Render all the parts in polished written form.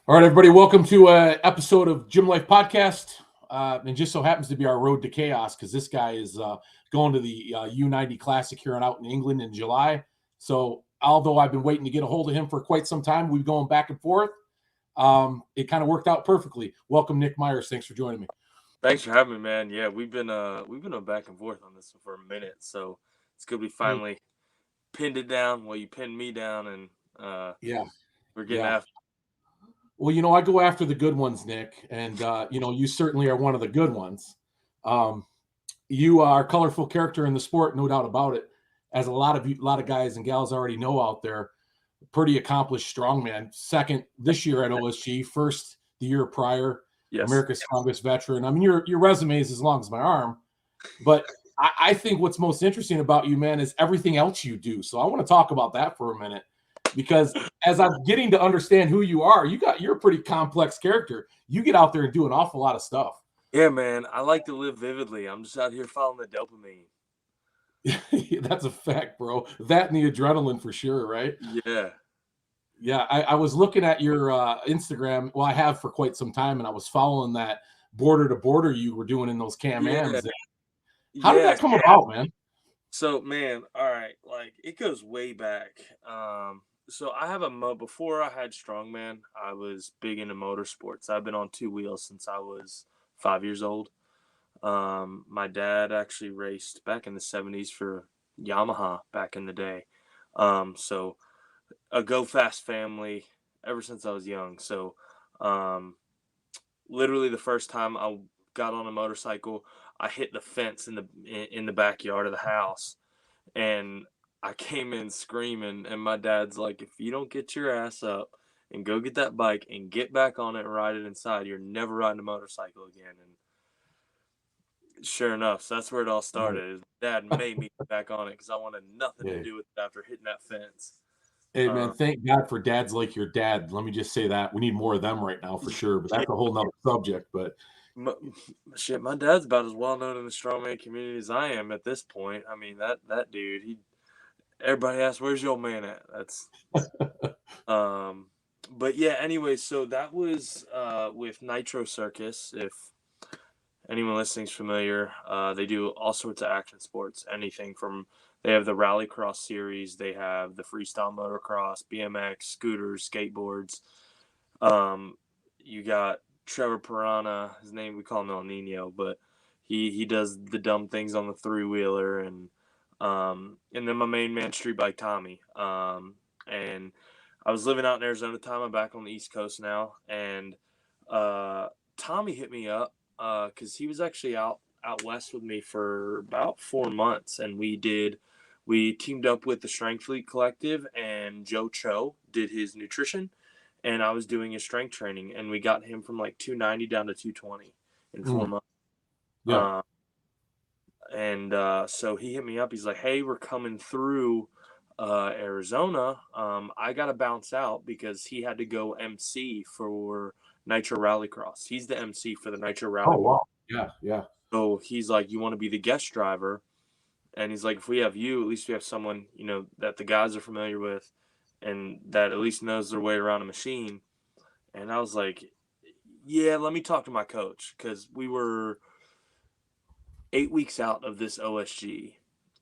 All right, everybody, welcome to an episode of Gym Life Podcast. And just so happens to be our road to chaos because this guy is going to the U90 Classic here and out in England in July. So although I've been waiting to get a hold of him for quite some time, we've gone back and forth. It kind of worked out perfectly. Welcome, Nic Myers. Thanks for joining me. Thanks for having me, man. Yeah, we've been a back and forth on this for a minute, so it's good we finally pinned it down. Well, you pinned me down, and Yeah, we're getting yeah. after. Well, I go after the good ones, Nic, and you certainly are one of the good ones. You are a colorful character in the sport, no doubt about it. As a lot of guys and gals already know out there, pretty accomplished strongman. Second this year at OSG, first the year prior, Yes. America's strongest veteran. I mean, your resume is as long as my arm, but I think what's most interesting about you, man, is everything else you do. So I want to talk about that for a minute. Because as I'm getting to understand who you are, you're a pretty complex character. You get out there and do an awful lot of stuff. Yeah, man. I like to live vividly. I'm just out here following the dopamine. That's a fact, bro. That and the adrenaline for sure, right? Yeah. Yeah, I was looking at your Instagram. Well, I have for quite some time, and I was following that border to border you were doing in those Can-Ams. How did that come about, man? So, man, all right, like it goes way back. So I have before I had Strongman, I was big into motorsports. I've been on two wheels since I was 5 years old. My dad actually raced back in the 70s for Yamaha back in the day. So a go fast family ever since I was young. So, literally the first time I got on a motorcycle, I hit the fence in the backyard of the house, and I came in screaming. And my dad's like, "If you don't get your ass up and go get that bike and get back on it and ride it inside, you're never riding a motorcycle again." And sure enough, so that's where it all started. His dad made me get back on it because I wanted nothing to do with it after hitting that fence. Hey, man, thank God for dads like your dad. Let me just say that. We need more of them right now for sure, but that's a whole nother subject. But my dad's about as well known in the strongman community as I am at this point. I mean, that dude, everybody asks, "Where's your old man at?" That's but yeah, anyway, so that was with Nitro Circus. If anyone listening's familiar, they do all sorts of action sports, anything from they have the Rallycross series, they have the freestyle motocross, BMX, scooters, skateboards. You got Trevor Piranha, his name we call him El Nino, but he does the dumb things on the three-wheeler, and then my main man Street Bike Tommy. And I was living out in Arizona at the time. I'm back on the East Coast now, and Tommy hit me up because he was actually out west with me for about 4 months, and we teamed up with the Strength Fleet Collective, and Joe Cho did his nutrition, and I was doing his strength training, and we got him from like 290 down to 220 in 4 months. Yeah. So he hit me up. He's like, "Hey, we're coming through Arizona. I got to bounce out because he had to go MC for Nitro Rallycross. He's the MC for the Nitro Rallycross. Oh, wow. Yeah, yeah. So he's like, you want to be the guest driver?" And he's like, "If we have you, at least we have someone, that the guys are familiar with and that at least knows their way around a machine." And I was like, "Yeah, let me talk to my coach," because we were 8 weeks out of this OSG,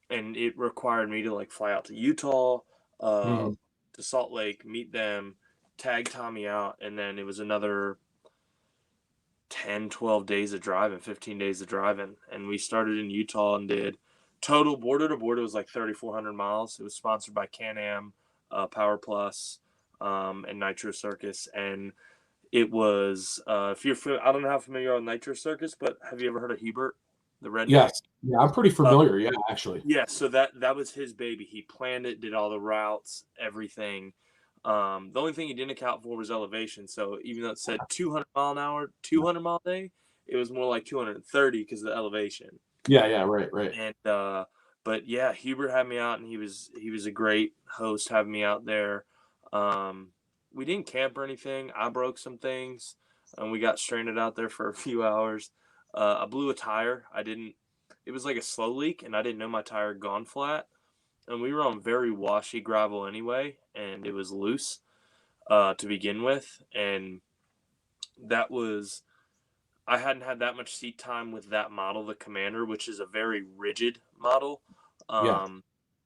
and it required me to like fly out to Utah, to Salt Lake, meet them, tag Tommy out, and then it was another 10, 12 days of driving, 15 days of driving. And we started in Utah and did total border to border. It was like 3,400 miles. It was sponsored by Can-Am, Power Plus, and Nitro Circus. And it was, I don't know how familiar you are with Nitro Circus, but have you ever heard of Hebert, the redneck? Yes. Yeah, I'm pretty familiar. Yeah, actually. Yeah, so that was his baby. He planned it, did all the routes, everything. The only thing he didn't account for was elevation. So even though it said 200 mile an hour, 200 mile a day, it was more like 230 because of the elevation. Yeah, right. And but yeah, Hubert had me out, and he was a great host having me out there. We didn't camp or anything. I broke some things, and we got stranded out there for a few hours. I blew a tire. It was like a slow leak, and I didn't know my tire had gone flat. And we were on very washy gravel anyway, and it was loose to begin with. And I hadn't had that much seat time with that model, the Commander, which is a very rigid model. Yeah.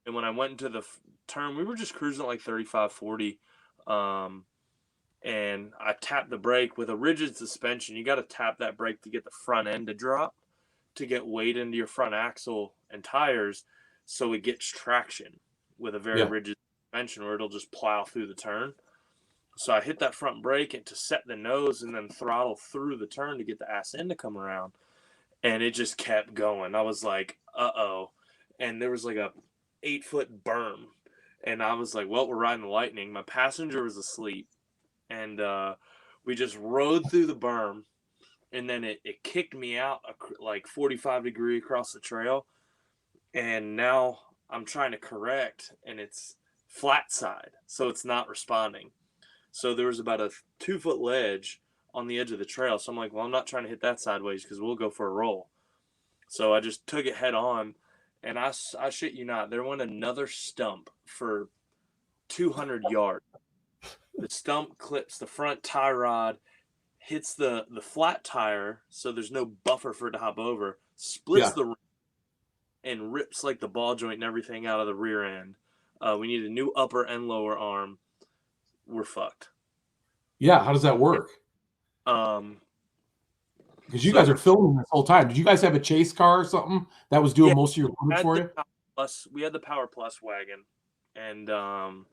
And when I went into the turn, we were just cruising at like 35, 40. And I tapped the brake with a rigid suspension. You got to tap that brake to get the front end to drop, to get weight into your front axle and tires, so it gets traction with a very rigid suspension, or it'll just plow through the turn. So I hit that front brake and to set the nose and then throttle through the turn to get the ass end to come around. And it just kept going. I was like, uh-oh. And there was like a 8-foot berm. And I was like, well, we're riding the lightning. My passenger was asleep. And we just rode through the berm. And then it kicked me out like 45 degree across the trail. And now I'm trying to correct, and it's flat side. So it's not responding. So there was about a 2-foot ledge on the edge of the trail. So I'm like, well, I'm not trying to hit that sideways because we'll go for a roll. So I just took it head on, and I shit you not, there went another stump for 200 yards. The stump clips the front tie rod, hits the flat tire, so there's no buffer for it to hop over, splits the rim, and rips like the ball joint and everything out of the rear end. We need a new upper and lower arm. We're fucked. Yeah, how does that work? Because you guys are filming this whole time. Did you guys have a chase car or something that was doing most of your loading for you? We had the Power Plus wagon, and that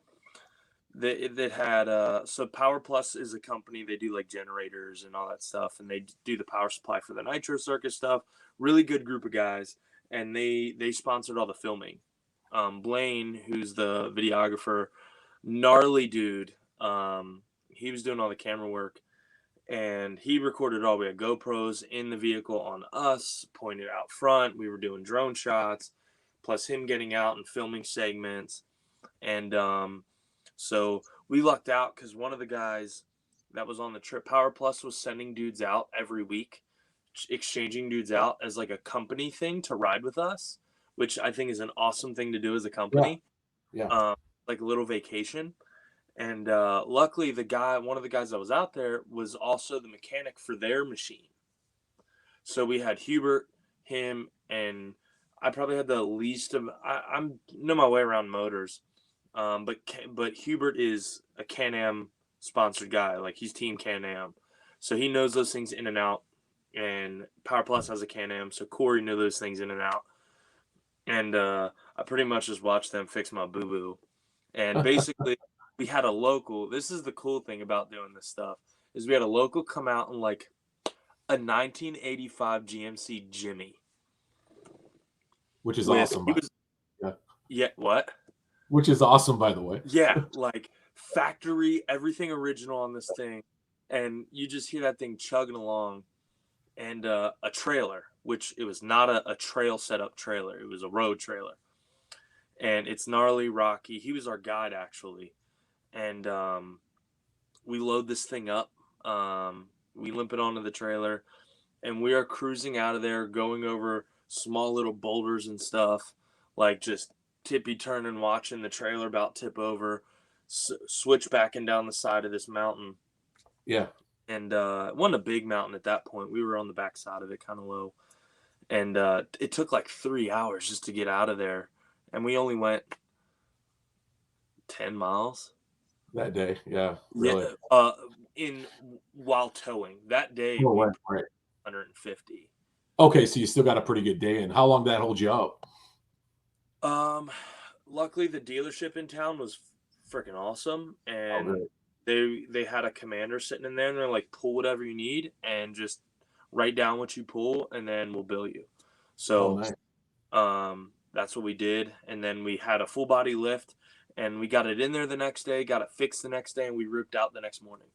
had so Power Plus is a company. They do like generators and all that stuff, and they do the power supply for the Nitro Circus stuff. Really good group of guys, and they sponsored all the filming. Blaine, who's the videographer, gnarly dude. He was doing all the camera work, and he recorded all. We had GoPros in the vehicle on us, pointed out front. We were doing drone shots, plus him getting out and filming segments. And so we lucked out because one of the guys that was on the trip, Power Plus, was sending dudes out every week, exchanging dudes out as like a company thing to ride with us, which I think is an awesome thing to do as a company. Yeah. Like a little vacation. And luckily, one of the guys that was out there was also the mechanic for their machine. So we had Hubert, him, and I probably had the least of. I know my way around motors, but Hubert is a Can-Am sponsored guy. Like he's Team Can-Am, so he knows those things in and out. And Power Plus has a Can-Am, so Corey knew those things in and out. And I pretty much just watched them fix my boo-boo. And basically, we had a local. This is the cool thing about doing this stuff, is we had a local come out in like a 1985 GMC Jimmy. Which is awesome. Yeah, what? Which is awesome, by the way. Yeah, like factory, everything original on this thing. And you just hear that thing chugging along. And a trailer, which it was not a trail setup trailer. It was a road trailer. And it's gnarly, rocky. He was our guide, actually. And we load this thing up. We limp it onto the trailer. And we are cruising out of there, going over small little boulders and stuff. Like just tippy turning, watching the trailer about tip over. Switch backing down the side of this mountain. Yeah. And it wasn't a big mountain at that point. We were on the back side of it, kind of low. And it took like 3 hours just to get out of there. And we only went 10 miles. That day, yeah. Really. Yeah, while towing. That day, right. 150. Okay, so you still got a pretty good day in. How long did that hold you up? Luckily, the dealership in town was freaking awesome. And they had a commander sitting in there, and they're like, pull whatever you need and just write down what you pull, and then we'll bill you. So nice. That's what we did. And then we had a full body lift, and we got it in there the next day, got it fixed the next day, and we ripped out the next morning.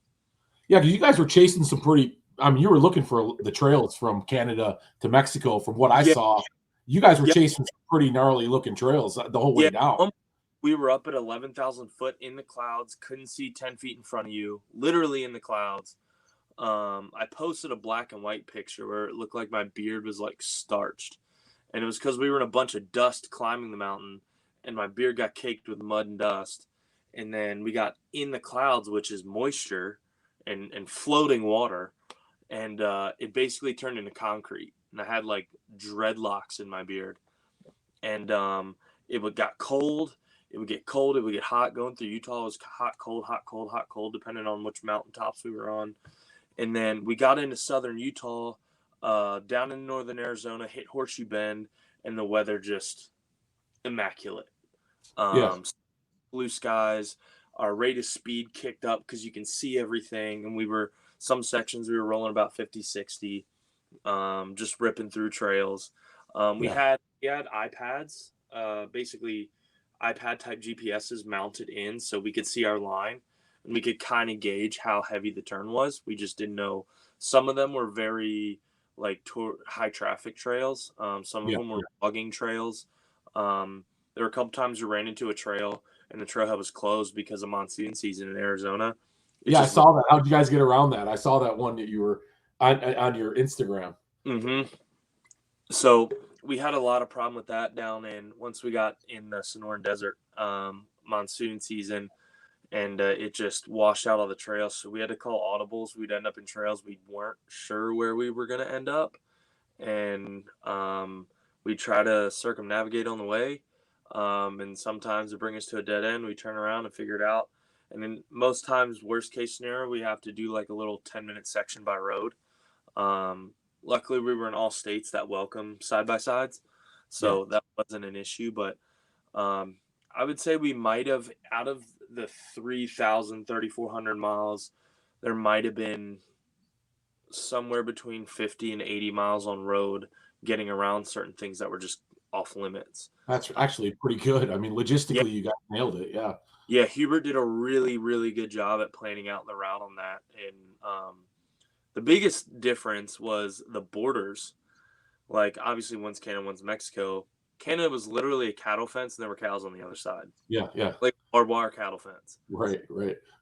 Yeah, because you guys were chasing some pretty – I mean, you were looking for the trails from Canada to Mexico from what I saw. You guys were chasing some pretty gnarly-looking trails the whole way down. We were up at 11,000 foot in the clouds, couldn't see 10 feet in front of you, literally in the clouds. I posted a black and white picture where it looked like my beard was like starched. And it was because we were in a bunch of dust climbing the mountain, and my beard got caked with mud and dust. And then we got in the clouds, which is moisture, and floating water, and it basically turned into concrete, and I had like dreadlocks in my beard, and it would got cold. It would get cold. It would get hot. Going through Utah was hot, cold, hot, cold, hot, cold, depending on which mountaintops we were on. And then we got into southern Utah, down in northern Arizona, hit Horseshoe Bend, and the weather just immaculate. Blue skies. Our rate of speed kicked up because you can see everything. And some sections we were rolling about 50, 60, just ripping through trails. We had iPads, basically iPad type GPSs mounted in so we could see our line and we could kind of gauge how heavy the turn was. We just didn't know. Some of them were very like high traffic trails. Some of them were logging trails. There were a couple times we ran into a trail and the trailhead was closed because of monsoon season in Arizona. I saw that. How'd you guys get around that? I saw that one that you were on your Instagram. Mm-hmm. So we had a lot of problem with that once we got in the Sonoran Desert, monsoon season, and it just washed out all the trails. So we had to call audibles. We'd end up in trails we weren't sure where we were going to end up, and we try to circumnavigate on the way. And sometimes it bring us to a dead end. We turn around and figure it out. And then most times, worst case scenario, we have to do like a little 10-minute section by road. Luckily, we were in all states that welcome side-by-sides, so that wasn't an issue. But I would say we might have, out of the 3,400 miles, there might have been somewhere between 50 and 80 miles on road getting around certain things that were just off limits. That's actually pretty good. I mean, logistically, you guys nailed it. Yeah. Yeah, Hubert did a really, really good job at planning out the route on that. And the biggest difference was the borders. Like, obviously, one's Canada, one's Mexico. Canada was literally a cattle fence, and there were cows on the other side. Yeah. Like barbed wire cattle fence. Right.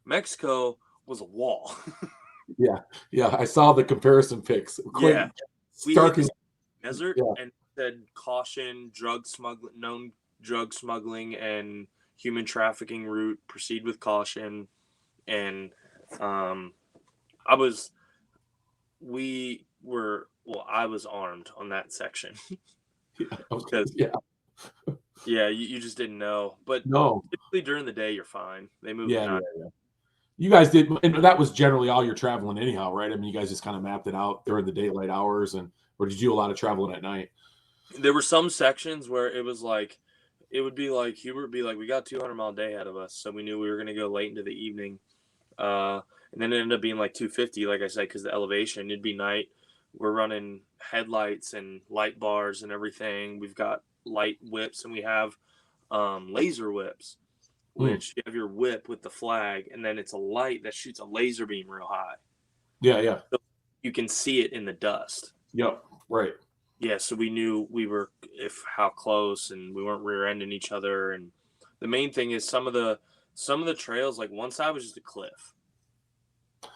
Mexico was a wall. Yeah. I saw the comparison pics. Yeah. Stark we hit the desert and said caution, known drug smuggling, and human trafficking route. Proceed with caution. And I was armed on that section. You just didn't know. But typically during the day, you're fine. They move at night. Yeah. You guys did, and that was generally all you're traveling anyhow, right? I mean, you guys just kind of mapped it out during the daylight hours, or did you do a lot of traveling at night? There were some sections where it was like, Hubert would be like, we got 200-mile day ahead of us, so we knew we were going to go late into the evening. And then it ended up being like 250, like I said, because the elevation, it'd be night. We're running headlights and light bars and everything. We've got light whips, and we have laser whips, which you have your whip with the flag, and then it's a light that shoots a laser beam real high. Yeah. So you can see it in the dust. Yep, right. Yeah, so we knew we were how close, and we weren't rear-ending each other. And the main thing is some of the trails, like one side was just a cliff.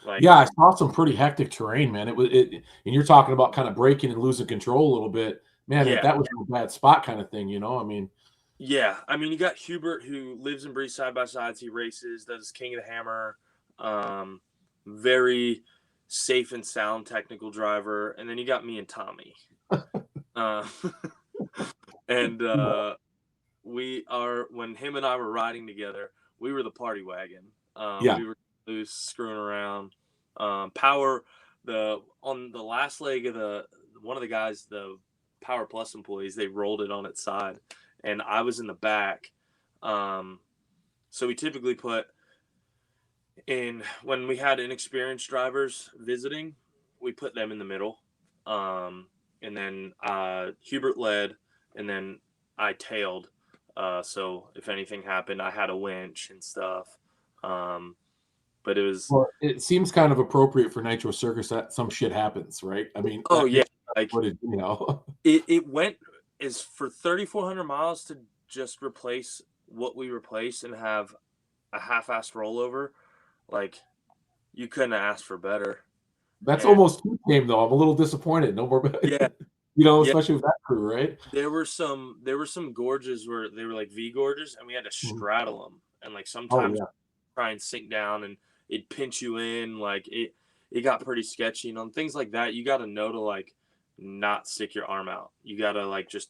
I saw some pretty hectic terrain, man. And you're talking about kind of breaking and losing control a little bit, man. That was a bad spot, kind of thing, you know. I mean, you got Hubert, who lives and breathes side by sides. He races, does King of the Hammer, very safe and sound technical driver, and then you got me and Tommy. When him and I were riding together, we were the party wagon. We were loose, screwing around. On the last leg of one of the guys, the Power Plus employees, they rolled it on its side, and I was in the back. So we typically put in, when we had inexperienced drivers visiting, we put them in the middle. And then Hubert led, and then I tailed. So if anything happened, I had a winch and stuff. But it was. Well, it seems kind of appropriate for Nitro Circus that some shit happens, right? I mean. It went is for 3,400 miles to just replace what we replaced and have a half-assed rollover. Like, you couldn't ask for better. That's almost too tame, though. I'm a little disappointed. No more. Yeah. Especially with that crew, right? There were some gorges where they were like V gorges, and we had to straddle them, and like sometimes try and sink down, and it'd pinch you in. Like it got pretty sketchy. And on things like that, you got to know to like not stick your arm out. You got to like just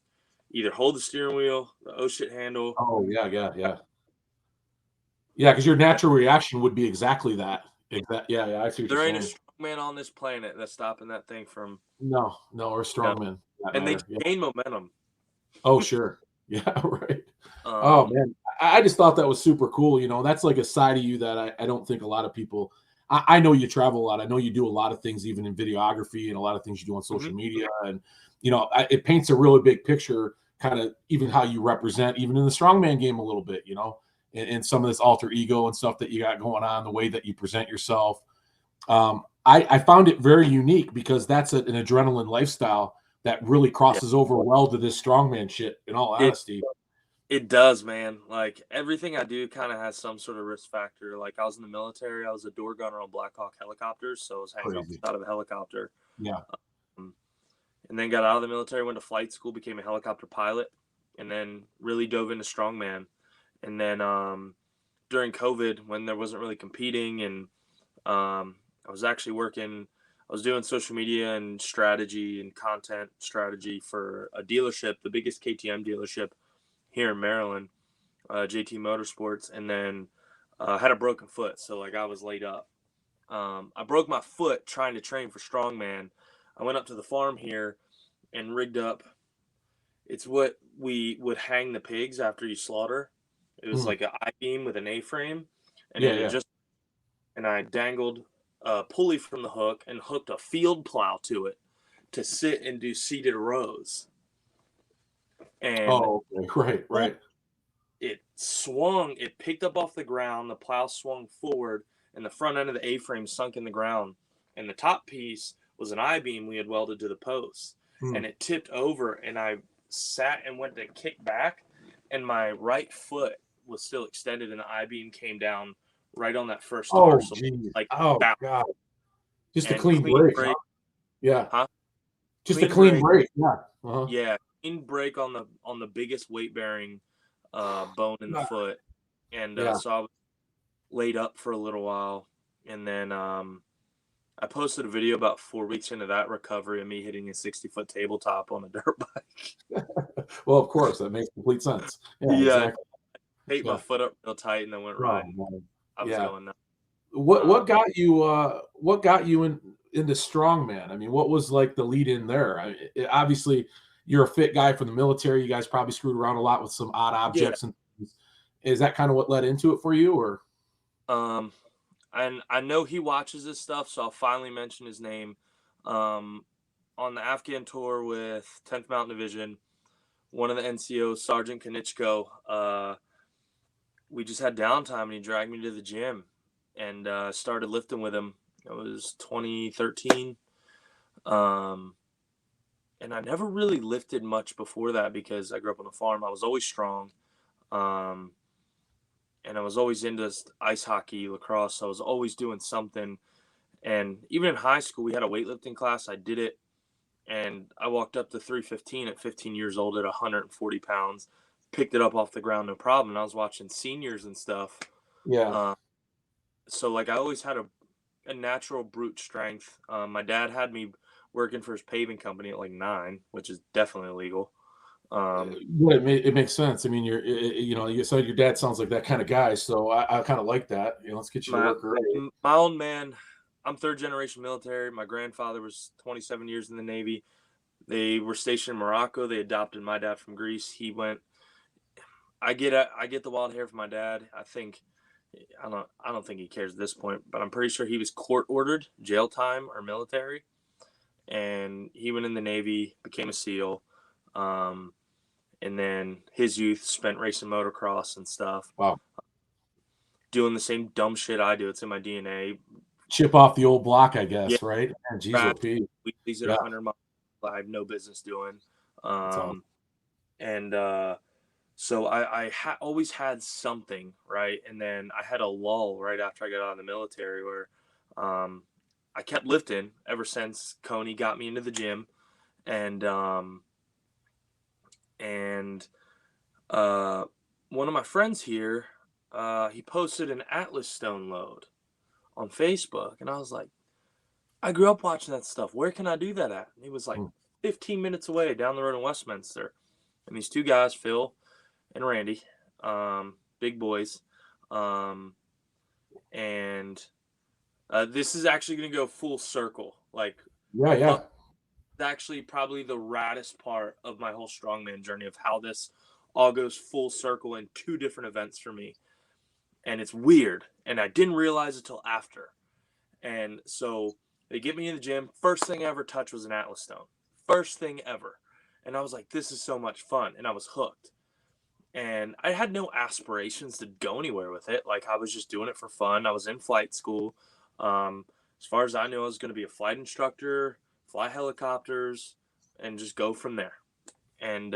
either hold the steering wheel, the oh shit handle. Oh yeah, yeah. Yeah, because your natural reaction would be exactly that. Yeah, I see what you're There ain't a saying. strongman on this planet that's stopping that thing from, No, or you know, strongman for that and they matter. Yeah. gain momentum. Oh, sure. Yeah, right. Oh Um, man, I just thought that was super cool. You know, that's like a side of you that I don't think a lot of people. I know you travel a lot. I know you do a lot of things, even in videography, and a lot of things you do on social mhm. media. And you know, it paints a really big picture, kind of even how you represent, even in the strongman game a little bit. You know, and some of this alter ego and stuff that you got going on, the way that you present yourself. I found it very unique because that's an adrenaline lifestyle that really Yeah, crosses over well to this strongman shit. In all it honesty, it does, man. Like everything I do kind of has some sort of risk factor. Like I was in the military, I was a door gunner on Black Hawk helicopters, so I was hanging off the crazy. side of a helicopter. Yeah. Um, and then got out of the military, went to flight school, became a helicopter pilot, and then really dove into strongman. And then during COVID, when there wasn't really competing, and I was actually working, I was doing social media and strategy and content strategy for a dealership, the biggest KTM dealership here in Maryland, JT Motorsports, and then had a broken foot, so like I was laid up. I broke my foot trying to train for strongman. I went up to the farm here and rigged up. It's what we would hang the pigs after you slaughter. It was Mm. like an I-beam with an A-frame, and Yeah, it had yeah. just, and I dangled a pulley from the hook and hooked a field plow to it to sit and do seated rows. And Oh, okay. Right, right. it swung, it picked up off the ground, the plow swung forward, and the front end of the A-frame sunk in the ground. And the top piece was an I-beam we had welded to the post. Mm. And it tipped over, and I sat and went to kick back, and my right foot was still extended, and the I-beam came down right on that first Oh, tarsal, geez. like Oh, bow, God. Just a and clean clean break, huh? break, Yeah. huh? Just a Clean clean break, break. Yeah. Uh-huh. yeah, clean break on the biggest weight bearing bone in the Ah, foot, and yeah. so I was laid up for a little while, and then I posted a video about 4 weeks into that recovery of me hitting a 60-foot tabletop on a dirt bike. Well, of course, that makes complete sense. Yeah, Yeah, exactly. taped my Yeah. foot up real tight and then went Oh, riding. man. I was Yeah. going nuts. What got you into strongman? I mean, what was like the lead in there? Obviously you're a fit guy from the military. You guys probably screwed around a lot with some odd Yeah. objects and things. Is that kind of what led into it for you, or? Um, and I know he watches this stuff, so I'll finally mention his name. On the Afghan tour with 10th Mountain Division, one of the NCOs, Sergeant Kanichko, we just had downtime and he dragged me to the gym and started lifting with him. It was 2013. Um, and I never really lifted much before that because I grew up on a farm. I was always strong. Um, and I was always into ice hockey, lacrosse. So I was always doing something. And even in high school, we had a weightlifting class. I did it. And I walked up to 315 at 15 years old at 140 pounds, picked it up off the ground, no problem. And I was watching seniors and stuff. Yeah. Uh, so like I always had a natural brute strength. My dad had me working for his paving company at like 9, which is definitely illegal. Well, it makes sense. I mean, you know, you said your dad sounds like that kind of guy, so I kind of like that. You know, let's get you to My work early. my old man, I'm third generation military. My grandfather was 27 years in the Navy. They were stationed in Morocco. They adopted my dad from Greece. He went. I get the wild hair from my dad. I don't think he cares at this point, but I'm pretty sure he was court ordered, jail time or military, and he went in the Navy, became a SEAL, and then his youth spent racing motocross and stuff, Wow. doing the same dumb shit I do. It's in my DNA. Chip off the old block, I Yeah, guess, right? Man, geez, crash OP. weeklies at Yeah, 100 miles. I have no business doing, that's awesome. and so always had something, right? And then I had a lull right after I got out of the military where um, I kept lifting ever since Coney got me into the gym, and and one of my friends here, he posted an Atlas stone load on Facebook. And I was like, I grew up watching that stuff. Where can I do that at? And he was like 15 minutes away down the road in Westminster. And these two guys, Phil and Randy, big boys. And this is actually going to go full circle. Like, Yeah. It's actually probably the raddest part of my whole strongman journey of how this all goes full circle in two different events for me. And it's weird. And I didn't realize it till after. And so they get me in the gym. First thing I ever touched was an Atlas stone. First thing ever. And I was like, this is so much fun. And I was hooked. And I had no aspirations to go anywhere with it. Like, I was just doing it for fun. I was in flight school. As far as I knew, I was going to be a flight instructor, fly helicopters, and just go from there. And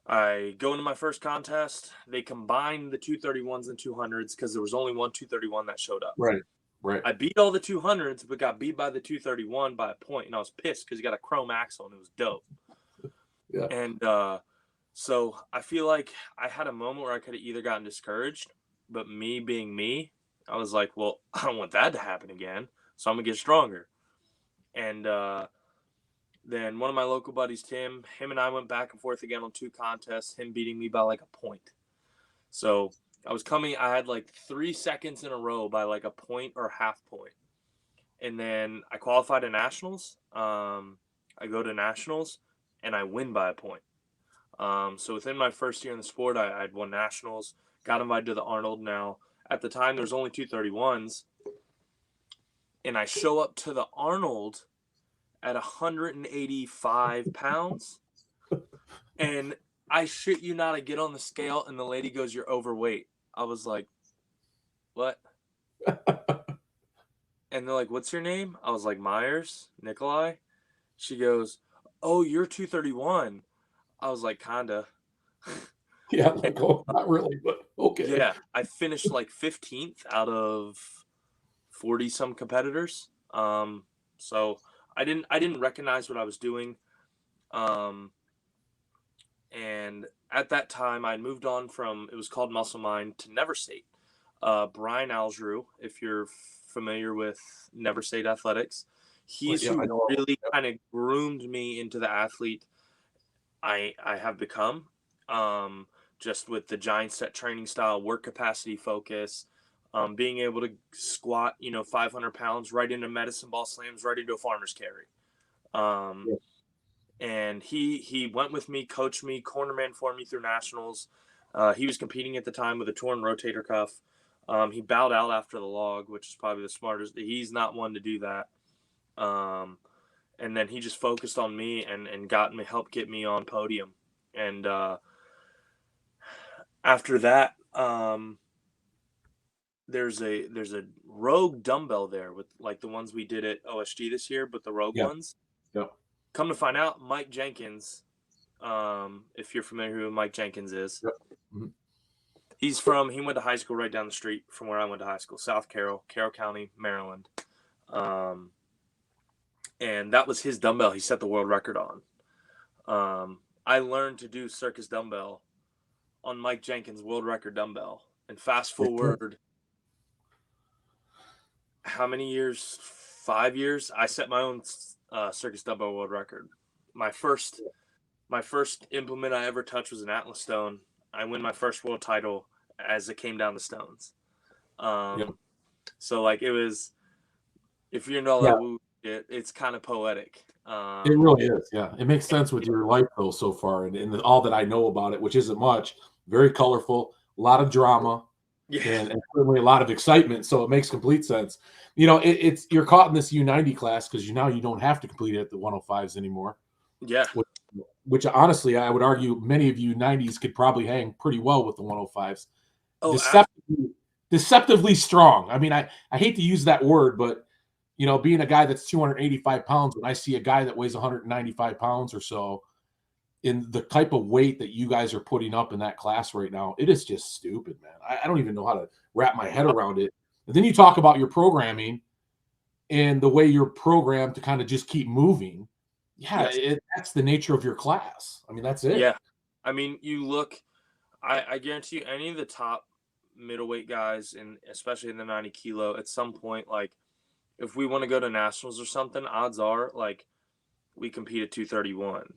I go into my first contest. They combined the 231s and 200s because there was only one 231 that showed up. Right. I beat all the 200s, but got beat by the 231 by a point, and I was pissed because he got a chrome axle, and it was dope. Yeah. And so I feel like I had a moment where I could have either gotten discouraged, but me being me, I was like, well, I don't want that to happen again, so I'm going to get stronger. And then one of my local buddies, Tim, him and I went back and forth again on two contests, him beating me by like a point. So I had like 3 seconds in a row by like a point or half point. And then I qualified to nationals. I go to nationals and I win by a point. So within my first year in the sport, I'd won nationals, got invited to the Arnold. Now, at the time, there's only 231s. And I show up to the Arnold at 185 pounds. And I shit you not, I get on the scale and the lady goes, "You're overweight." I was like, "What?" And they're like, "What's your name?" I was like, "Myers, Nikolai." She goes, "Oh, you're 231. I was like, "Kinda." Yeah, like, oh, not really, but okay. Yeah, I finished like 15th out of 40 some competitors. So I didn't recognize what I was doing. And at that time, I moved on from, it was called Muscle Mind, to Never State. Brian Alsrew, if you're familiar with Never State Athletics, he's who really kind of groomed me into the athlete I have become. Just with the giant set training style, work capacity focus, being able to squat, 500 pounds right into medicine ball slams, right into a farmer's carry. And he went with me, coached me, cornerman for me through nationals. He was competing at the time with a torn rotator cuff. He bowed out after the log, which is probably the smartest. He's not one to do that. And then he just focused on me and helped get me on podium. And after that, there's a Rogue dumbbell there with like the ones we did at OSG this year, but the Rogue ones. Yep. Come to find out, Mike Jenkins, if you're familiar with who Mike Jenkins is, Mm-hmm. He went to high school right down the street from where I went to high school, South Carroll County, Maryland. And that was his dumbbell he set the world record on. I learned to do circus dumbbell on Mike Jenkins' world record dumbbell. And fast forward, how many years? 5 years. I set my own circus dumbbell world record. My first implement I ever touched was an Atlas stone. I win my first world title as it came down the stones. So like it was, if you're into all that woo shit, it's kind of poetic. It really is. Yeah, it makes sense with your life though so far, and all that I know about it, which isn't much. Very colorful, a lot of drama. And certainly a lot of excitement, so it makes complete sense. It's you're caught in this U90 class because you don't have to complete it at the 105s anymore. Yeah. Which honestly, I would argue many of you 90s could probably hang pretty well with the 105s. Oh, deceptively strong. I mean, I hate to use that word, but being a guy that's 285 pounds, when I see a guy that weighs 195 pounds or so, in the type of weight that you guys are putting up in that class right now, it is just stupid, man. I don't even know how to wrap my head around it. And then you talk about your programming and the way you're programmed to kind of just keep moving. Yeah, that's the nature of your class. I mean, that's it. Yeah. I mean, you look, I guarantee you any of the top middleweight guys, and especially in the 90 kilo, at some point, like if we want to go to nationals or something, odds are like we compete at 231.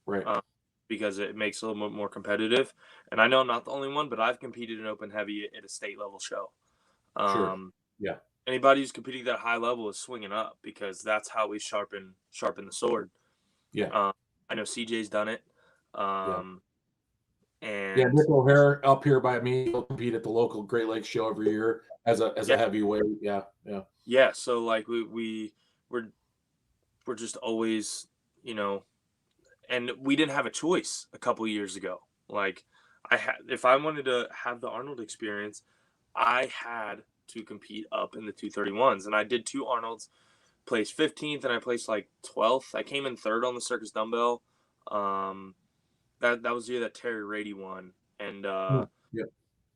Right. Because it makes it a little bit more competitive. And I know I'm not the only one, but I've competed in open heavy at a state level show. Sure. Yeah. Anybody who's competing at that high level is swinging up because that's how we sharpen the sword. Yeah. I know CJ's done it. Yeah. And Nick O'Hare up here by me. He'll compete at the local Great Lakes show every year as a heavyweight. Yeah. Yeah. Yeah. So like we're just always, you know, and we didn't have a choice a couple years ago. Like if I wanted to have the Arnold experience, I had to compete up in the 231s, and I did 2 Arnolds, placed 15th, and I placed like 12th. I came in 3rd on the circus dumbbell. That was the year that Terry Rady won, and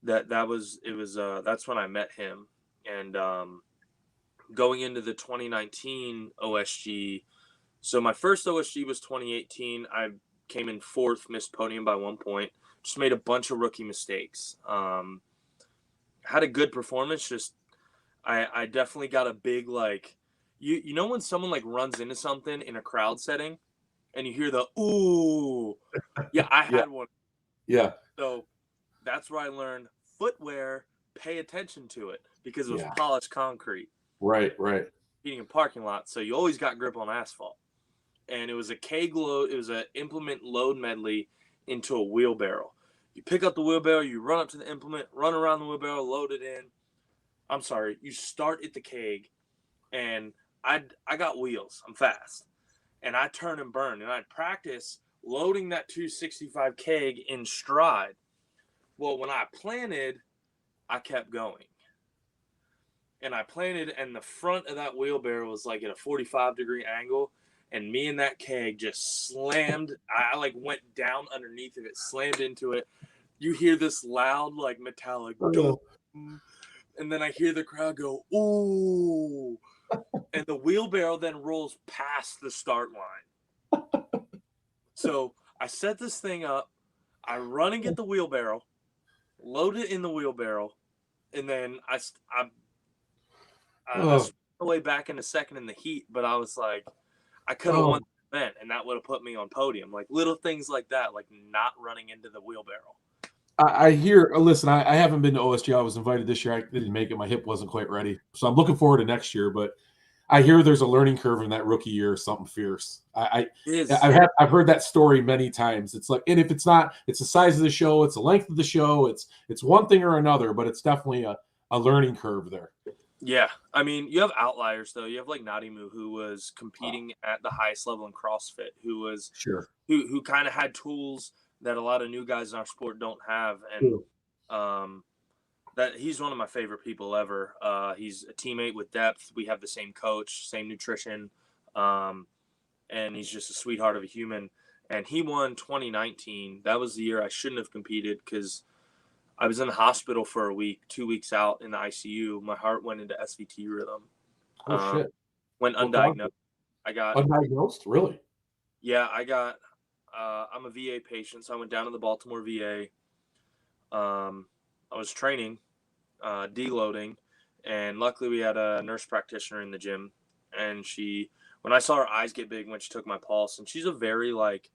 that's when I met him. And going into the 2019 OSG, so my first OSG was 2018. I came in 4th, missed podium by 1 point, just made a bunch of rookie mistakes. Had a good performance, just I definitely got a big, like, you know when someone like runs into something in a crowd setting and you hear the ooh. Yeah, I had one. Yeah. So that's where I learned footwear, pay attention to it, because it was Yeah. polished concrete. Right. Eating a parking lot, so you always got grip on asphalt. And it was a keg load, it was an implement load medley into a wheelbarrow. You pick up the wheelbarrow, you run up to the implement, run around the wheelbarrow, load it in. I'm sorry, you start at the keg, and I got wheels. I'm fast. And I turn and burn. And I'd practice loading that 265 keg in stride. Well, when I planted, I kept going. And I planted, and the front of that wheelbarrow was like at a 45-degree angle. And me and that keg just slammed. I like went down underneath of it, slammed into it. You hear this loud, like metallic, and then I hear the crowd go, ooh. And the wheelbarrow then rolls past the start line. So I set this thing up. I run and get the wheelbarrow, load it in the wheelbarrow, and then I swung my way back in a second in the heat, but I was like, I could have won the event, and that would have put me on podium. Like little things like that, like not running into the wheelbarrow. I hear. Listen, I haven't been to OSG. I was invited this year. I didn't make it. My hip wasn't quite ready, so I'm looking forward to next year. But I hear there's a learning curve in that rookie year, something fierce. I've heard that story many times. It's like, and if it's not, it's the size of the show, it's the length of the show, it's one thing or another, but it's definitely a learning curve there. Yeah, I mean, you have outliers though. You have like Nadimu, who was competing at the highest level in CrossFit, who kind of had tools that a lot of new guys in our sport don't have, and that he's one of my favorite people ever. He's a teammate with depth. We have the same coach, same nutrition, and he's just a sweetheart of a human. And he won 2019. That was the year I shouldn't have competed because I was in the hospital for a week, 2 weeks out in the ICU. My heart went into SVT rhythm. Shit. Went undiagnosed. I got undiagnosed, really? Yeah, I got. I'm a VA patient, so I went down to the Baltimore VA. I was training, deloading, and luckily we had a nurse practitioner in the gym, and when I saw her eyes get big when she took my pulse, and she's a very like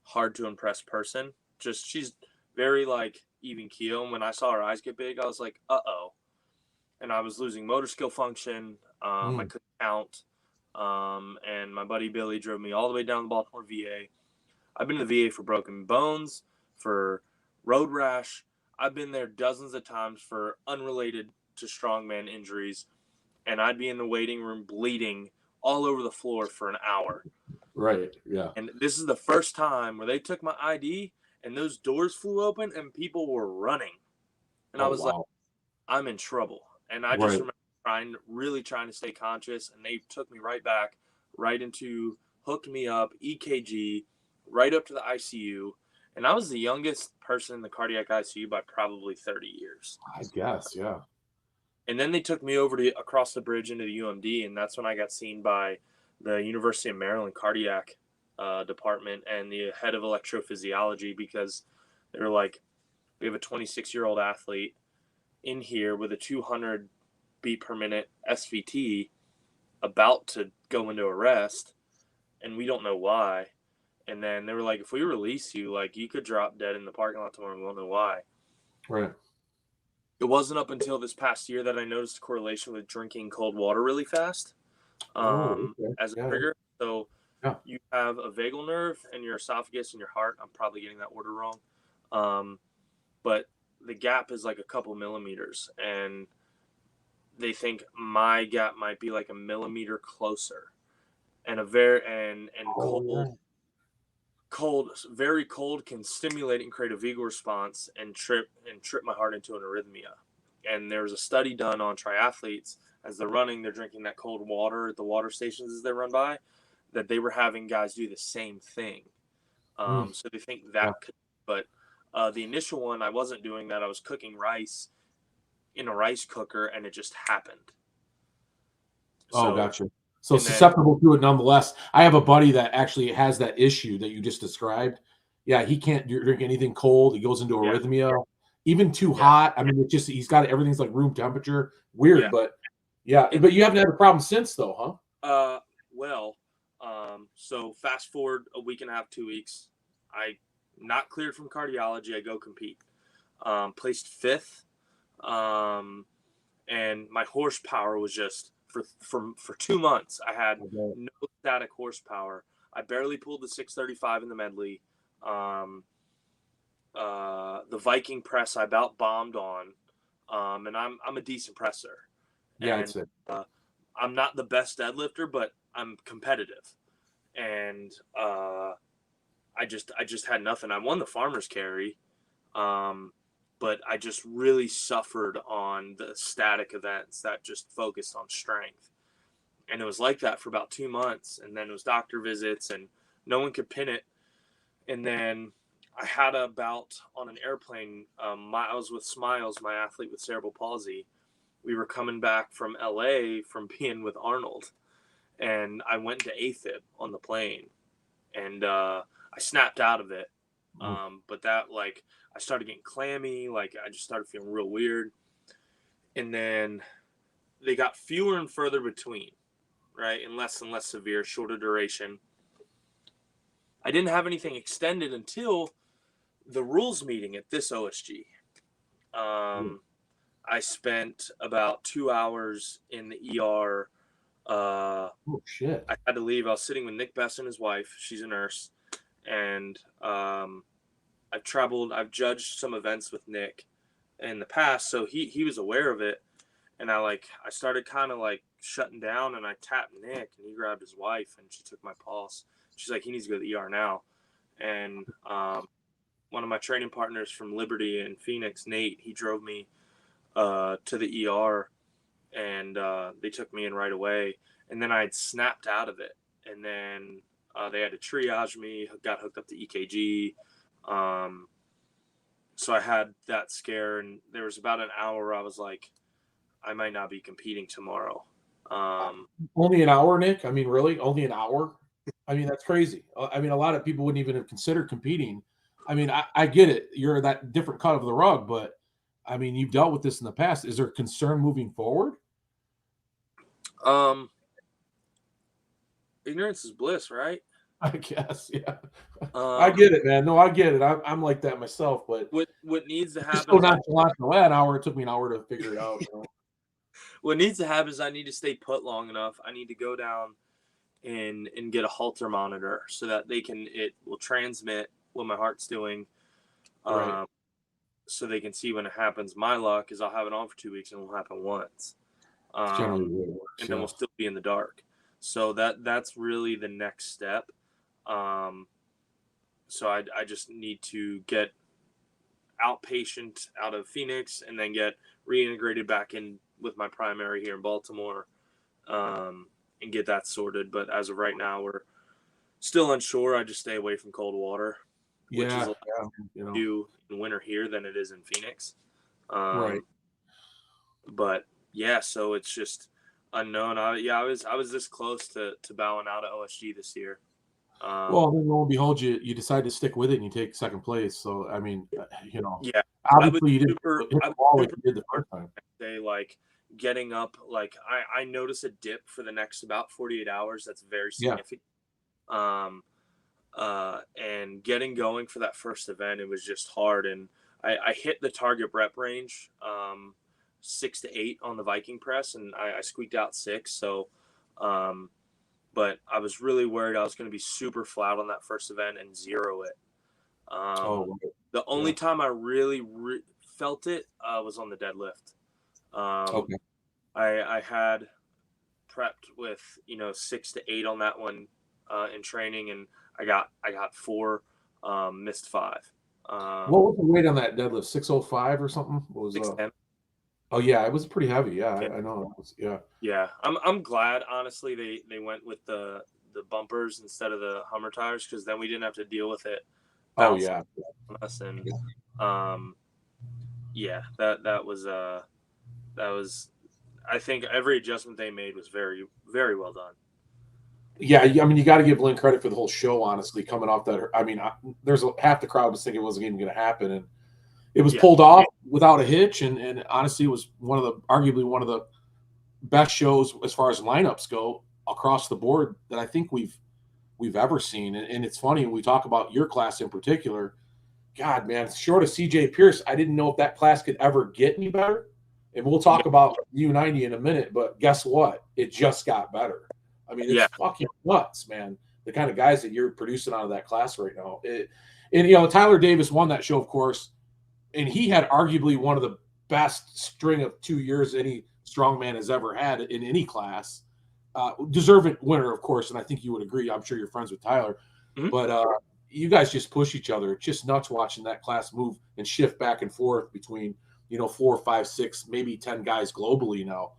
hard to impress person. She's very like even keel. And when I saw her eyes get big, I was like, uh-oh. And I was losing motor skill function. I couldn't count. And my buddy Billy drove me all the way down to the Baltimore VA. I've been to the VA for broken bones, for road rash. I've been there dozens of times for unrelated to strongman injuries. And I'd be in the waiting room bleeding all over the floor for an hour. Right, yeah. And this is the first time where they took my ID and those doors flew open and people were running. And I was like, I'm in trouble. And I just remember really trying to stay conscious. And they took me right back, right into, hooked me up, EKG, right up to the ICU. And I was the youngest person in the cardiac ICU by probably 30 years. I guess, yeah. And then they took me over to across the bridge into the UMD. And that's when I got seen by the University of Maryland cardiac department and the head of electrophysiology, because they were like, we have a 26-year-old athlete. in here with a 200 beat per minute SVT about to go into arrest, and we don't know why. And then they were like, if we release you, like, you could drop dead in the parking lot tomorrow. We won't know why. Right. It wasn't up until this past year that I noticed a correlation with drinking cold water really fast as a trigger. So you have a vagal nerve and your esophagus and your heart. I'm probably getting that order wrong. But the gap is like a couple millimeters, and they think my gap might be like a millimeter closer. And very cold can stimulate and create a vagal response and trip my heart into an arrhythmia. And there was a study done on triathletes as they're running, they're drinking that cold water at the water stations as they run by, that they were having guys do the same thing. So they think that could, but the initial one, I wasn't doing that. I was cooking rice in a rice cooker, and it just happened. So, gotcha. So susceptible to it nonetheless. I have a buddy that actually has that issue that you just described. Yeah, he can't drink anything cold. He goes into arrhythmia. Even too hot. I mean, it's just everything's like room temperature. Weird, but but you haven't had a problem since, though, huh? So fast forward a week and a half, 2 weeks. I not cleared from cardiology. I go compete. Placed 5th, and my horsepower was just for 2 months. I had no static horsepower. I barely pulled the 635 in the medley. The Viking press I about bombed on, and I'm a decent presser. Yeah, and I'm not the best deadlifter, but I'm competitive. And I just had nothing. I won the farmer's carry, but I just really suffered on the static events that just focused on strength. And it was like that for about 2 months, and then it was doctor visits, and no one could pin it. And then I had a bout on an airplane. I was with Smiles, my athlete with cerebral palsy. We were coming back from LA from being with Arnold, and I went to AFib on the plane, and I snapped out of it. But that, like, I started getting clammy, like I just started feeling real weird. And then they got fewer and further between, right? And less severe, shorter duration. I didn't have anything extended until the rules meeting at this OSG. I spent about 2 hours in the ER. Oh, shit. I had to leave. I was sitting with Nick Bess and his wife. She's a nurse. And I've judged some events with Nick in the past, so he was aware of it. And I started kind of like shutting down, and I tapped Nick, and he grabbed his wife, and she took my pulse. She's like, he needs to go to the ER now. And one of my training partners from Liberty in Phoenix, Nate, he drove me to the ER, and they took me in right away. And then I had snapped out of it, and then they had to triage me, got hooked up to EKG. So I had that scare, and there was about an hour I was like, I might not be competing tomorrow. Only an hour, Nick? I mean, really? Only an hour? I mean, that's crazy. I mean, a lot of people wouldn't even have considered competing. I mean, I get it. You're that different cut of the rug, but I mean, you've dealt with this in the past. Is there concern moving forward? Ignorance is bliss, right? I guess, yeah. I get it, man. No, I get it. I'm like that myself, but what needs to happen? Just so nonchalant. That hour, it took me an hour to figure it out. What needs to happen is I need to stay put long enough. I need to go down and get a Holter monitor so that it will transmit what my heart's doing, Right. so they can see when it happens. My luck is I'll have it on for 2 weeks and it'll happen once, Generally the way it works, and then we'll still be in the dark. So that's really the next step. So I just need to get outpatient out of Phoenix and then get reintegrated back in with my primary here in Baltimore, and get that sorted. But as of right now, we're still unsure. I just stay away from cold water, which is a lot to do in winter here than it is in Phoenix. Right. But yeah, so it's just unknown. I was this close to bowing out at OSG this year. Well, then lo and behold, you decide to stick with it and you take second place. So, I mean, yeah, obviously you didn't super, hit I the was ball like super you did the first time. day, like getting up, like I notice a dip for the next about 48 hours. That's very Yeah. significant. And getting going for that first event, it was just hard. And I hit the target rep range, 6 to 8 on the Viking press, and I squeaked out 6. So, but I was really worried I was going to be super flat on that first event and zero it. The only time I really felt it was on the deadlift. Okay. I had prepped with 6 to 8 on that one in training, and I got 4, missed 5. What was the weight on that deadlift? 605 or something? What was 610. Oh yeah, it was pretty heavy. Yeah, I know. It was, yeah. Yeah, I'm glad honestly they went with the bumpers instead of the Hummer tires, because then we didn't have to deal with it. Oh yeah. On us, and yeah, that was I think every adjustment they made was very, very well done. Yeah, I mean, you got to give Lynn credit for the whole show. Honestly, coming off that, I mean, there's half the crowd was thinking it wasn't even going to happen, and it was pulled off without a hitch. And honestly, it was arguably one of the best shows as far as lineups go across the board that I think we've ever seen. And it's funny when we talk about your class in particular. God, man, short of CJ Pierce, I didn't know if that class could ever get any better. And we'll talk about U90 in a minute, but guess what? It just got better. I mean, it's fucking nuts, man. The kind of guys that you're producing out of that class right now. And Tyler Davis won that show, of course, and he had arguably one of the best string of 2 years any strongman has ever had in any class. Deserving winner, of course, and I think you would agree. I'm sure you're friends with Tyler, but you guys just push each other. It's just nuts watching that class move and shift back and forth between 4, 5, 6, maybe 10 guys globally now.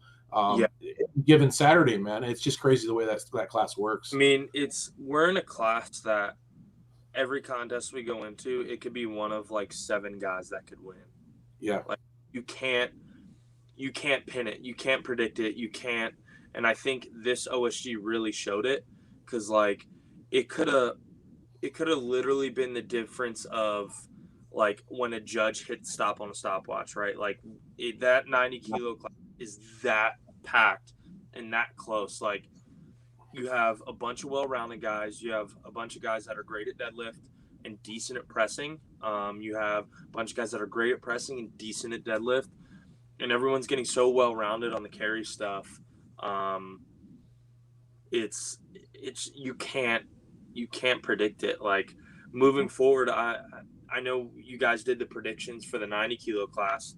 Given Saturday, man, it's just crazy the way that class works. I mean, we're in a class that every contest we go into, it could be one of like 7 guys that could win. Yeah, like you can't pin it, you can't predict it, you can't. And I think this OSG really showed it, because like it could have literally been the difference of like when a judge hit stop on a stopwatch, right? Like that 90 kilo class is that packed and that close. Like you have a bunch of well-rounded guys. You have a bunch of guys that are great at deadlift and decent at pressing. You have a bunch of guys that are great at pressing and decent at deadlift, and everyone's getting so well-rounded on the carry stuff. It's you can't predict it. Like moving forward, I know you guys did the predictions for the 90 kilo class,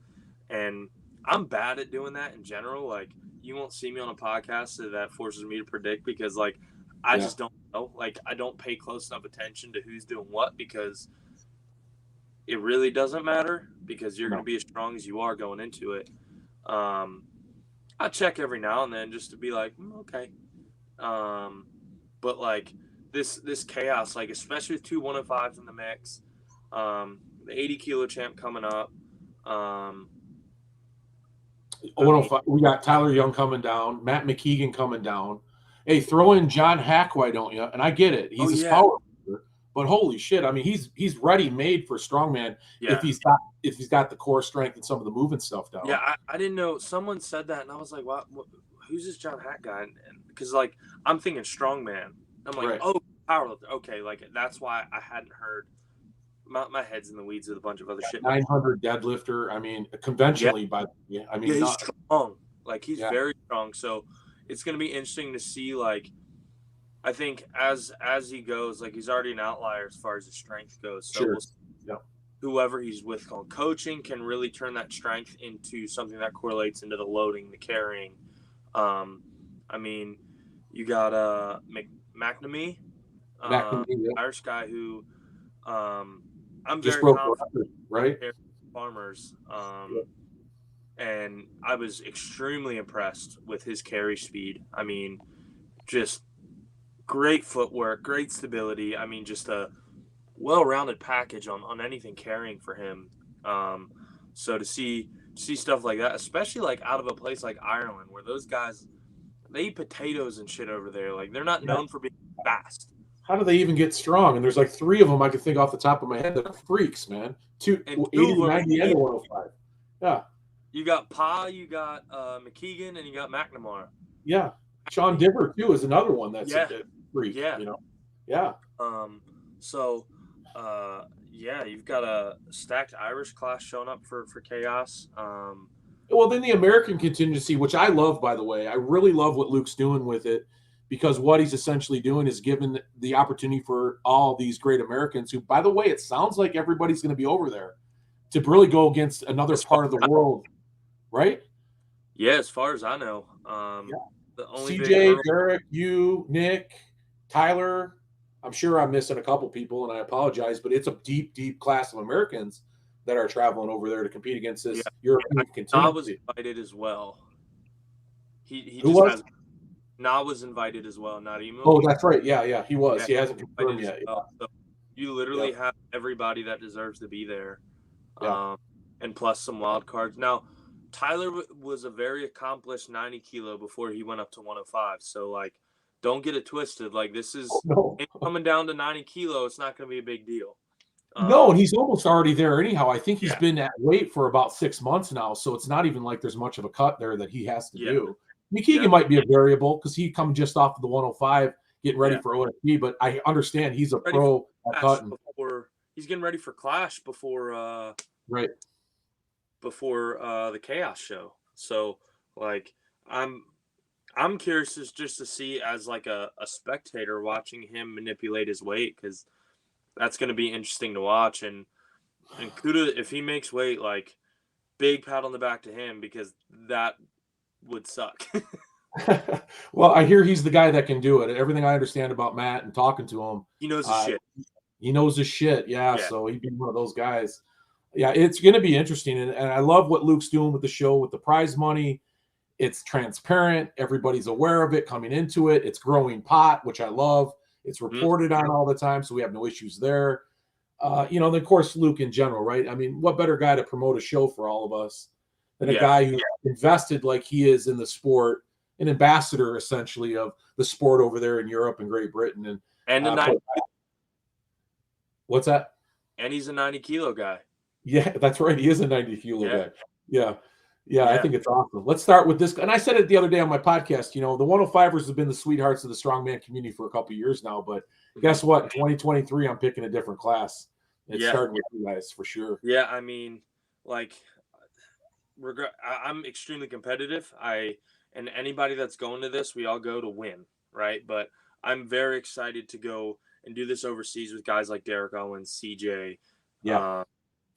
and I'm bad at doing that in general. Like you won't see me on a podcast that forces me to predict, because like I just don't know. Like I don't pay close enough attention to who's doing what, because it really doesn't matter, because you're going to be as strong as you are going into it. I check every now and then just to be like, okay. But like this chaos, like especially with 2 105s in the mix, the 80 kilo champ coming up. 105. We got Tyler Young coming down, Matt McKeegan coming down. Hey, throw in John Hack, why don't you? And I get it. He's a power player, but holy shit! I mean, he's ready made for strongman if he's got the core strength and some of the moving stuff down. Yeah, I didn't know. Someone said that, and I was like, what who's this John Hack guy? And because like I'm thinking strongman. I'm like, oh, powerlifter. Okay, like that's why I hadn't heard. My head's in the weeds with a bunch of other shit. 900 deadlifter. I mean, conventionally, I mean, he's strong. Like he's very strong. So it's gonna be interesting to see. Like, I think as he goes, like he's already an outlier as far as his strength goes. So we'll see. Whoever he's with on coaching can really turn that strength into something that correlates into the loading, the carrying. I mean, you got McNamee, Irish guy who. I'm just very confident, right? Farmers, and I was extremely impressed with his carry speed. I mean, just great footwork, great stability. I mean, just a well-rounded package on anything carrying for him. So to see stuff like that, especially like out of a place like Ireland, where those guys they eat potatoes and shit over there. Like they're not known for being fast. How do they even get strong? And there's like 3 of them I can think off the top of my head that are freaks, man. 80 to 90 and 105. Yeah. You got Pa, you got McKeegan, and you got McNamara. Yeah. Sean Diver, too, is another one that's a freak, Yeah. you know? Yeah. Yeah, you've got a stacked Irish class showing up for Chaos. Well, then the American contingency, which I love, by the way. I really love what Luke's doing with it, because what he's essentially doing is giving the opportunity for all these great Americans who, by the way, it sounds like everybody's going to be over there to really go against another part of the world, right? Yeah, as far as I know. The only CJ, Derek, you, Nick, Tyler. I'm sure I'm missing a couple people, and I apologize, but it's a deep, deep class of Americans that are traveling over there to compete against this European contingency. Na was invited as well. Na was invited as well, not Emo. Oh, that's right. Yeah, he was. He hasn't confirmed yet. Well. So you literally have everybody that deserves to be there, and plus some wild cards. Now, Tyler was a very accomplished 90 kilo before he went up to 105. So, like, don't get it twisted. Like, this is coming down to 90 kilo. It's not going to be a big deal. No, and he's almost already there anyhow. I think he's been at weight for about 6 months now, so it's not even like there's much of a cut there that he has to do. McKeegan might be a variable because he come just off of the 105, getting ready for OSP, but I understand he's a pro at cutting. He's getting ready for Clash before the Chaos show. So, like, I'm curious just to see as like a spectator watching him manipulate his weight, because that's going to be interesting to watch. And kudos if he makes weight, like, big pat on the back to him, because that would suck. Well, I hear he's the guy that can do it. Everything I understand about Matt and talking to him, he knows his shit. He knows his shit. Yeah. So he'd be one of those guys. Yeah, it's going to be interesting. And I love what Luke's doing with the show, with the prize money. It's transparent. Everybody's aware of it coming into it. It's growing pot, which I love. It's reported on all the time, so we have no issues there. Then, of course, Luke in general, right? I mean, what better guy to promote a show for all of us than a guy who invested like he is in the sport, an ambassador, essentially, of the sport over there in Europe and Great Britain. And the 90. What's that? And he's a 90 kilo guy. Yeah, that's right. He is a 90 kilo guy. Yeah, I think it's awesome. Let's start with this. And I said it the other day on my podcast, the 105ers have been the sweethearts of the strongman community for a couple of years now. But guess what? In 2023, I'm picking a different class. It's starting with you guys for sure. Yeah, I mean, like, I'm extremely competitive. And anybody that's going to this, we all go to win, right? But I'm very excited to go and do this overseas with guys like Derek Owens, CJ,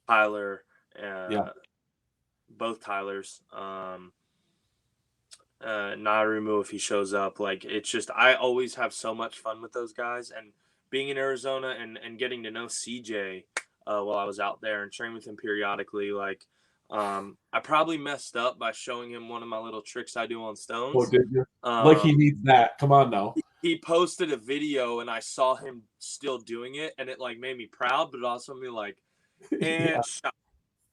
Tyler, both Tylers, Narumu if he shows up. Like, it's just, I always have so much fun with those guys, and being in Arizona and getting to know CJ while I was out there and training with him periodically. Like, I probably messed up by showing him one of my little tricks I do on stones. Oh, did you? Like, he needs that. Come on now. He posted a video and I saw him still doing it, and it like made me proud, but it also made me like,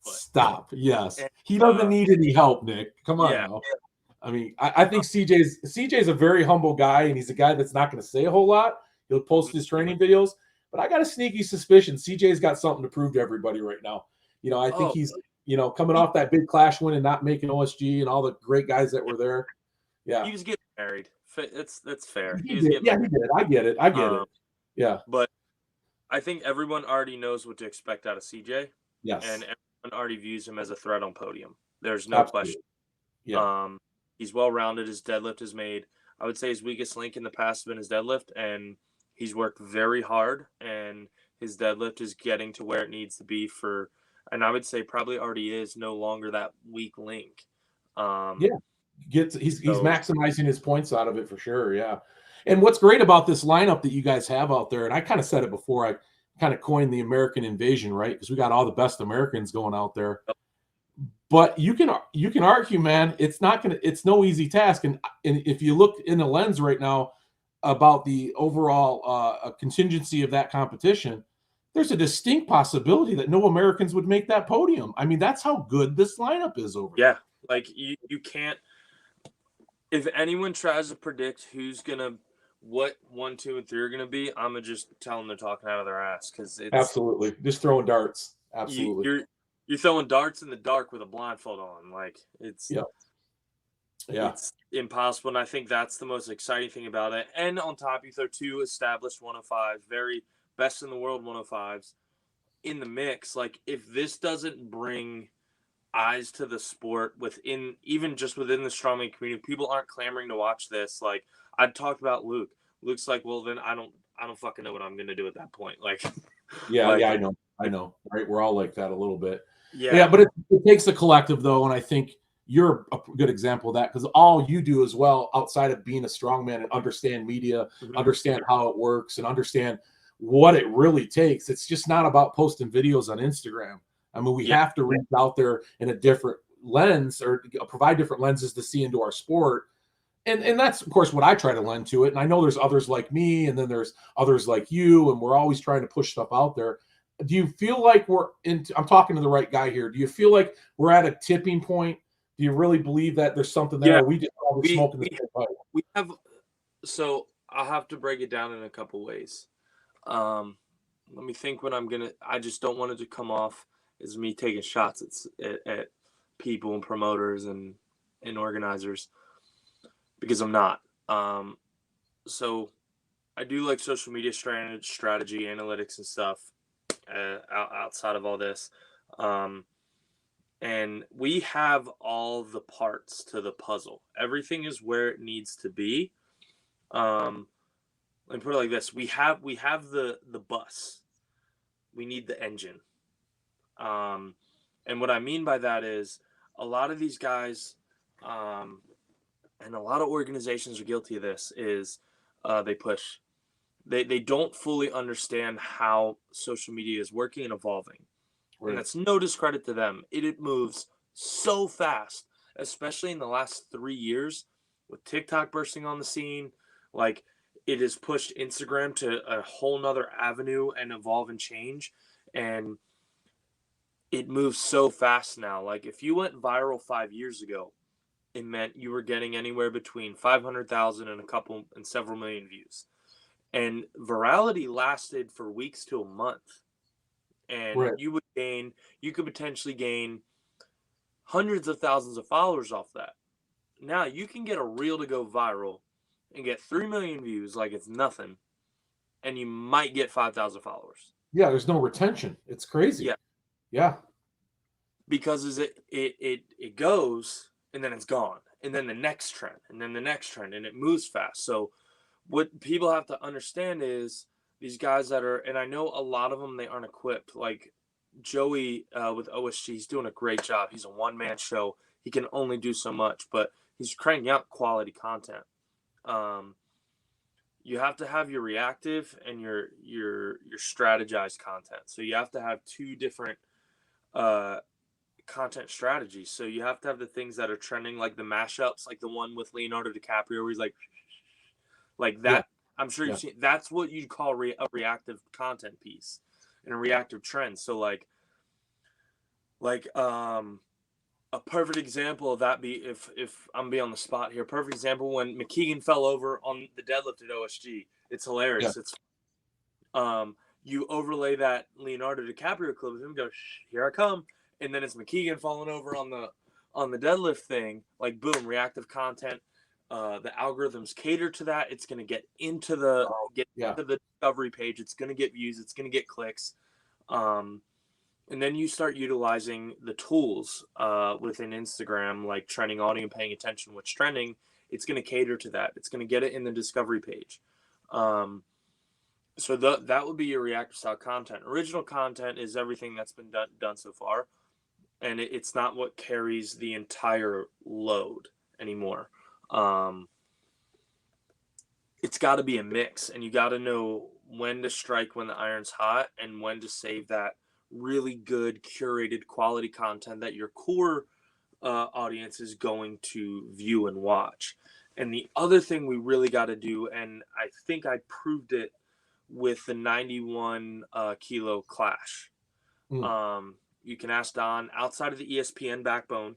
stop. Yes. He doesn't need any help, Nick. Come on now. I mean, I think CJ's a very humble guy, and he's a guy that's not going to say a whole lot. He'll post his training videos, but I got a sneaky suspicion CJ's got something to prove to everybody right now. I think he's, coming off that big Clash win and not making OSG and all the great guys that were there. Yeah. He was getting married. That's fair. He did. I get it. Yeah. But I think everyone already knows what to expect out of CJ. Yes. And everyone already views him as a threat on podium. There's no question. Yeah. He's well-rounded. His deadlift is made. I would say his weakest link in the past has been his deadlift, and he's worked very hard, and his deadlift is getting to where it needs to be and I would say probably already is no longer that weak link. He's maximizing his points out of it for sure. Yeah. And what's great about this lineup that you guys have out there, and I kind of said it before, I kind of coined the American invasion, right? Because we got all the best Americans going out there. But you can argue, man, it's no easy task. And if you look in the lens right now about the overall contingency of that competition, there's a distinct possibility that no Americans would make that podium. I mean, that's how good this lineup is over there. Yeah, like you can't. If anyone tries to predict who's gonna what 1, 2, and 3 are going to be, I'm going to just tell them they're talking out of their ass, because Absolutely. Just throwing darts. Absolutely. You're throwing darts in the dark with a blindfold on. Like, Yeah. it's impossible. And I think that's the most exciting thing about it. And on top, you throw 2 established 105s, very best in the world 105s in the mix. Like, if this doesn't bring eyes to the sport even just within the strongman community, people aren't clamoring to watch this. Like, I talked about Luke. Luke's like, well, then I don't fucking know what I'm gonna do at that point. Like, Yeah, like, yeah, I know. Right, we're all like that a little bit. yeah, But it takes a collective though, and I think you're a good example of that, because all you do as well, outside of being a strongman and understand media, understand how it works, and understand what it really takes. It's just not about posting videos on Instagram. I mean, we have to reach out there in a different lens, or provide different lenses to see into our sport. And that's, of course, what I try to lend to it. And I know there's others like me, and then there's others like you, and we're always trying to push stuff out there. Do you feel like I'm talking to the right guy here. Do you feel like we're at a tipping point? Do you really believe that there's something there? Yeah. Or we just always smoking the same pipe? We have, so I'll have to break it down in a couple ways. Let me think I just don't want it to come off as me taking shots at people and promoters and organizers, because I'm not. So I do like social media strategy, analytics, and stuff outside of all this. And we have all the parts to the puzzle. Everything is where it needs to be. Let me put it like this: we have the bus. We need the engine. And what I mean by that is, a lot of these guys, and a lot of organizations are guilty of this, is they push. They don't fully understand how social media is working and evolving. Right. And that's no discredit to them. It moves so fast, especially in the last 3 years with TikTok bursting on the scene. Like, it has pushed Instagram to a whole nother avenue and evolve and change. And it moves so fast now. Like, if you went viral 5 years ago, it meant you were getting anywhere between 500,000 and several million views. And virality lasted for weeks to a month. And right. you could potentially gain hundreds of thousands of followers off that. Now you can get a reel to go viral and get 3 million views like it's nothing, and you might get 5,000 followers. Yeah, there's no retention. It's crazy. Yeah. Because it goes, and then it's gone, and then the next trend, and then the next trend, and it moves fast. So what people have to understand is, these guys that are, and I know a lot of them, they aren't equipped. Like Joey with OSG, he's doing a great job. He's a one-man show. He can only do so much, but he's cranking out quality content. You have to have your reactive and your strategized content. So you have to have 2 different content strategies. So you have to have the things that are trending, like the mashups, like the one with Leonardo DiCaprio, where he's like that. Yeah. I'm sure you've seen. That's what you'd call a reactive content piece and a reactive trend. So like a perfect example of that be, if I'm be on the spot here, perfect example, when McKeegan fell over on the deadlift at OSG. It's hilarious. Yeah. It's you overlay that Leonardo DiCaprio clip of him go, "Here I come," and then it's McKeegan falling over on the deadlift thing. Like, boom, reactive content. The algorithms cater to that. It's going to get into the discovery page. It's going to get views. It's going to get clicks. And then you start utilizing the tools within Instagram, like trending audio and paying attention what's trending. It's going to cater to that. It's going to get it in the discovery page. So that would be your reactive style content. Original content is everything that's been done so far, and it's not what carries the entire load anymore. It's got to be a mix, and you got to know when to strike when the iron's hot, and when to save that really good curated quality content that your core audience is going to view and watch. And the other thing we really got to do, and I think I proved it with the 91 kilo Clash. You can ask Don, outside of the ESPN backbone,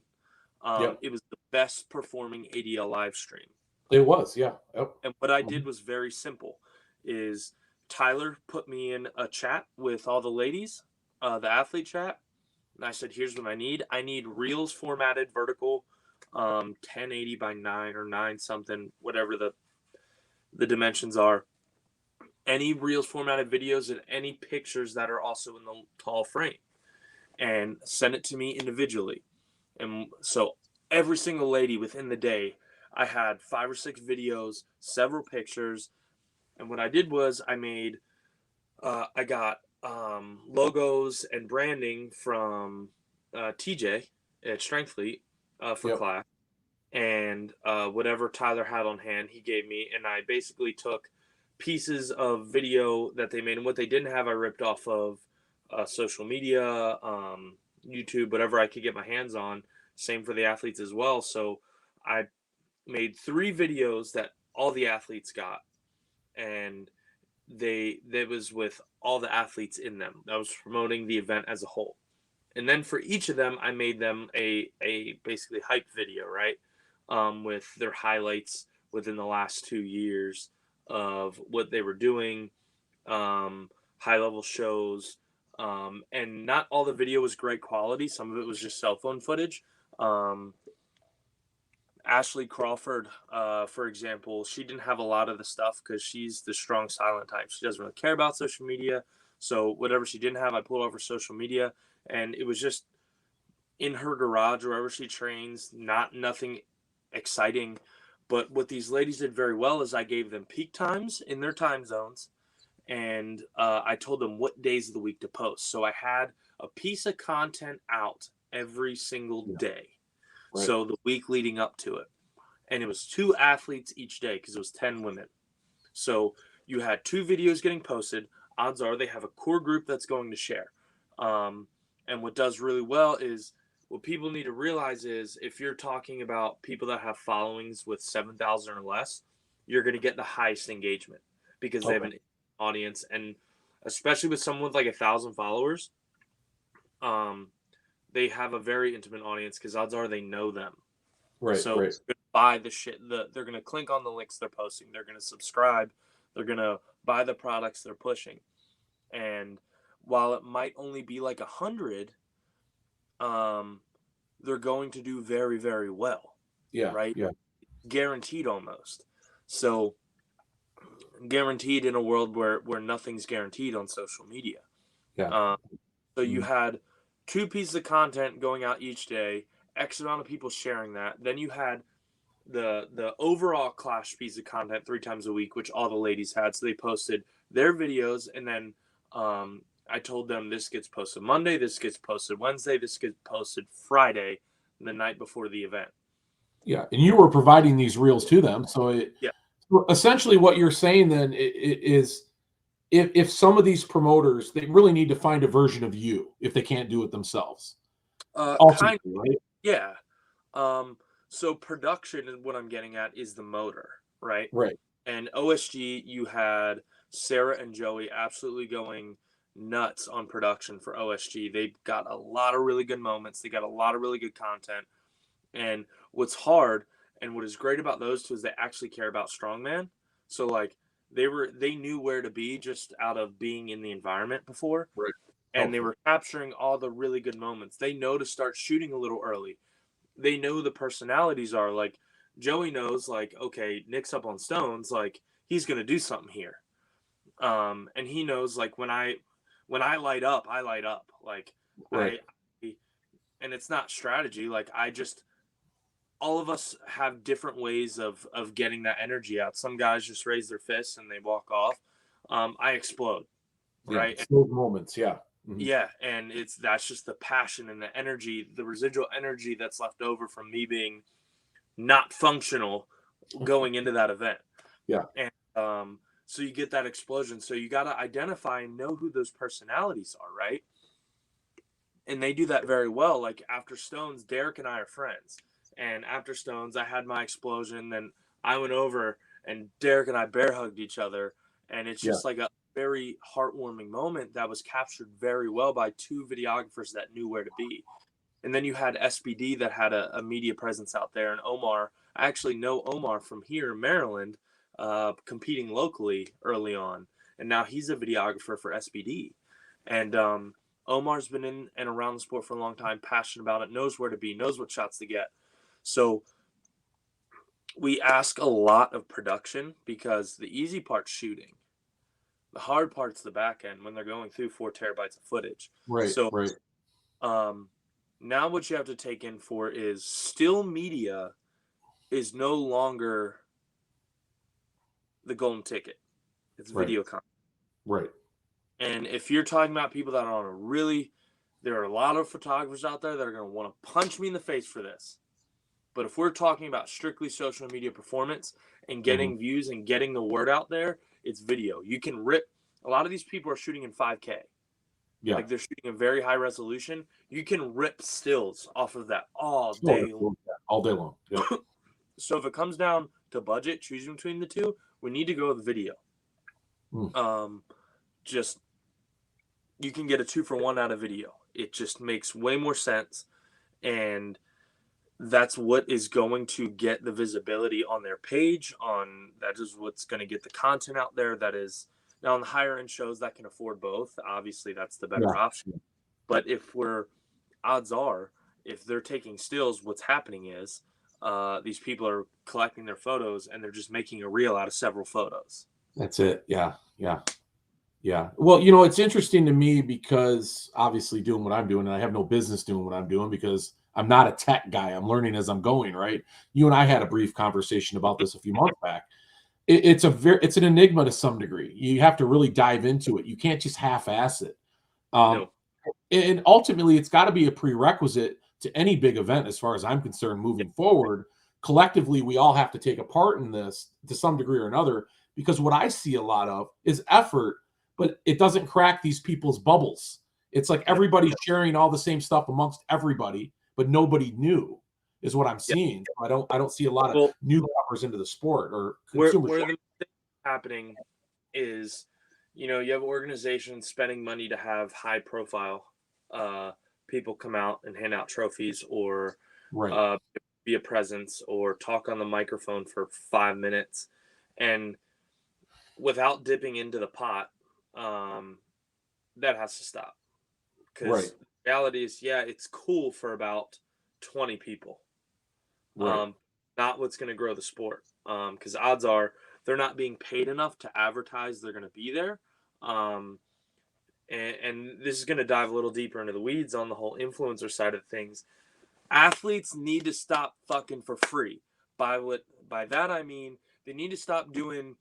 it was the best performing ADL live stream. It was, yeah. Yep. And what I did was very simple. Is Tyler put me in a chat with all the ladies, the athlete chat, and I said, "Here's what I need. I need reels formatted vertical, 1080 by 9 or 9 something, whatever the dimensions are. Any reels formatted videos and any pictures that are also in the tall frame, and send it to me individually." And so every single lady within the day, I had 5 or 6 videos, several pictures. And what I did was I got logos and branding from TJ at Strength Fleet for Yep. class. And whatever Tyler had on hand, he gave me. And I basically took pieces of video that they made. And what they didn't have, I ripped off of social media, YouTube, whatever I could get my hands on. Same for the athletes as well. So I made 3 videos that all the athletes got. And that was with all the athletes in them. I was promoting the event as a whole. And then for each of them, I made them a basically hype video, right? With their highlights within the last 2 years of what they were doing, high level shows. And not all the video was great quality. Some of it was just cell phone footage. Ashley Crawford, for example, she didn't have a lot of the stuff because she's the strong silent type. She doesn't really care about social media. So whatever she didn't have, I pulled over social media, and it was just in her garage, wherever she trains, nothing exciting. But what these ladies did very well is I gave them peak times in their time zones, and I told them what days of the week to post. So I had a piece of content out every single day. Right. So the week leading up to it. And it was 2 athletes each day because it was 10 women. So you had 2 videos getting posted. Odds are they have a core group that's going to share. And what does really well is what people need to realize is if you're talking about people that have followings with 7,000 or less, you're going to get the highest engagement because they have an audience. And especially with someone with like 1,000 followers, they have a very intimate audience because odds are they know them. Right. So they're going to buy the shit. They're going to click on the links they're posting. They're going to subscribe. They're going to buy the products they're pushing. And while it might only be like 100, they're going to do very, very well. Yeah. Right. Yeah. Guaranteed almost. So guaranteed in a world where nothing's guaranteed on social media. Yeah. So you had 2 pieces of content going out each day, X amount of people sharing that. Then you had the overall class piece of content 3 times a week, which all the ladies had. So they posted their videos, and then I told them this gets posted Monday, this gets posted Wednesday, this gets posted Friday, the night before the event. Yeah, and you were providing these reels to them. So essentially what you're saying then is if some of these promoters, they really need to find a version of you if they can't do it themselves. Kind of, right? Yeah. So production, and what I'm getting at, is the motor, right? Right. And OSG, you had Sarah and Joey absolutely going nuts on production for OSG. They got a lot of really good moments. They got a lot of really good content. And what's hard and what is great about those 2 is they actually care about Strongman. So like they knew where to be just out of being in the environment before. Right. And they were capturing all the really good moments. They know to start shooting a little early. They know the personalities are like Joey knows like, okay, Nick's up on stones, like he's going to do something here. And he knows like when I light up, I light up like and it's not strategy. Like all of us have different ways of getting that energy out. Some guys just raise their fists and they walk off. I explode. Right. Those moments. Yeah. Mm-hmm. Yeah. And that's just the passion and the energy, the residual energy that's left over from me being not functional going into that event. Yeah. And so you get that explosion. So you got to identify and know who those personalities are. Right. And they do that very well. Like after Stones, Derek and I are friends. And after Stones, I had my explosion. Then I went over and Derek and I bear hugged each other. And it's just like a very heartwarming moment that was captured very well by 2 videographers that knew where to be. And then you had SBD that had a media presence out there, and Omar I actually know Omar from here in Maryland, competing locally early on, and now he's a videographer for SBD. And Omar's been in and around the sport for a long time, passionate about it, knows where to be, knows what shots to get. So we ask a lot of production because the easy part's shooting. The hard part's the back end when they're going through 4 terabytes of footage. Right. So Right. Now what you have to take in for is still media is no longer the golden ticket. It's video content. Right. And if you're talking about people that are on a really, there are a lot of photographers out there that are going to want to punch me in the face for this. But if we're talking about strictly social media performance and getting views and getting the word out there, it's video. You can rip. A lot of these people are shooting in 5K. Yeah. Like they're shooting in very high resolution. You can rip stills off of that all day long. All day long. Yep. So if it comes down to budget, choosing between the two, we need to go with video. Just you can get a 2-for-1 out of video. It just makes way more sense, and that's what is going to get the visibility on their page. That is what's going to get the content out there. That is now on the higher end shows that can afford both. Obviously, that's the better option. But odds are, if they're taking stills, what's happening is these people are collecting their photos and they're just making a reel out of several photos. That's it. Yeah. Well, it's interesting to me because obviously doing what I'm doing, and I have no business doing what I'm doing because I'm not a tech guy. I'm learning as I'm going, right? You and I had a brief conversation about this a few months back. It's an enigma to some degree. You have to really dive into it. You can't just half-ass it. No. And ultimately, it's got to be a prerequisite to any big event, as far as I'm concerned, moving forward. Collectively, we all have to take a part in this to some degree or another, because what I see a lot of is effort, but it doesn't crack these people's bubbles. It's like everybody's sharing all the same stuff amongst everybody, but nobody new is what I'm seeing. I don't see a lot of newcomers into the sport or consumers. Where the mistake happening is, you have organizations spending money to have high profile people come out and hand out trophies or be a presence or talk on the microphone for 5 minutes, and without dipping into the pot, that has to stop. Because the reality is, it's cool for about 20 people. Not what's going to grow the sport. Because odds are they're not being paid enough to advertise they're going to be there. And this is going to dive a little deeper into the weeds on the whole influencer side of things. Athletes need to stop fucking for free. By that I mean they need to stop doing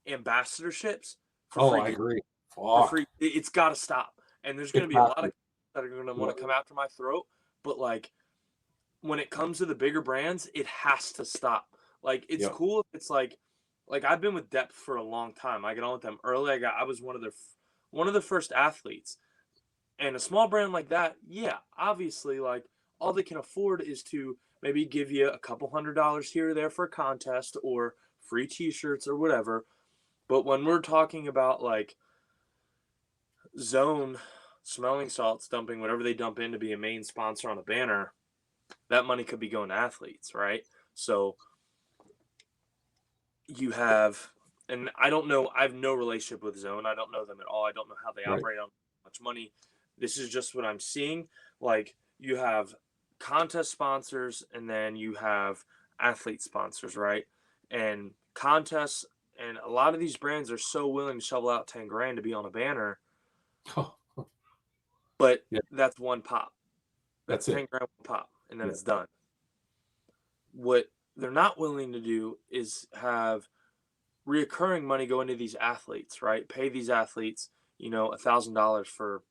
ambassadorships for free. I agree. For free. It's got to stop. And there's going to be a lot of that are going to want to come after my throat. But like when it comes to the bigger brands, it has to stop. Like it's cool if it's like I've been with Depth for a long time. I got on with them early. I was one of the first athletes. And a small brand like that, obviously, like all they can afford is to maybe give you a couple $100 here or there for a contest or free t-shirts or whatever. But when we're talking about like Zone smelling salts dumping whatever they dump in to be a main sponsor on a banner, that money could be going to athletes, right? So you have, and I don't know, I have no relationship with Zone. I don't know them at all. I don't know how they operate, on much money. This is just what I'm seeing. Like you have contest sponsors and then you have athlete sponsors, right? And contests, and a lot of these brands are so willing to shovel out 10 grand to be on a banner. But that's one pop. That's 10 grand pop, and then it's done. What they're not willing to do is have reoccurring money go into these athletes, right? Pay these athletes, $1,000 for,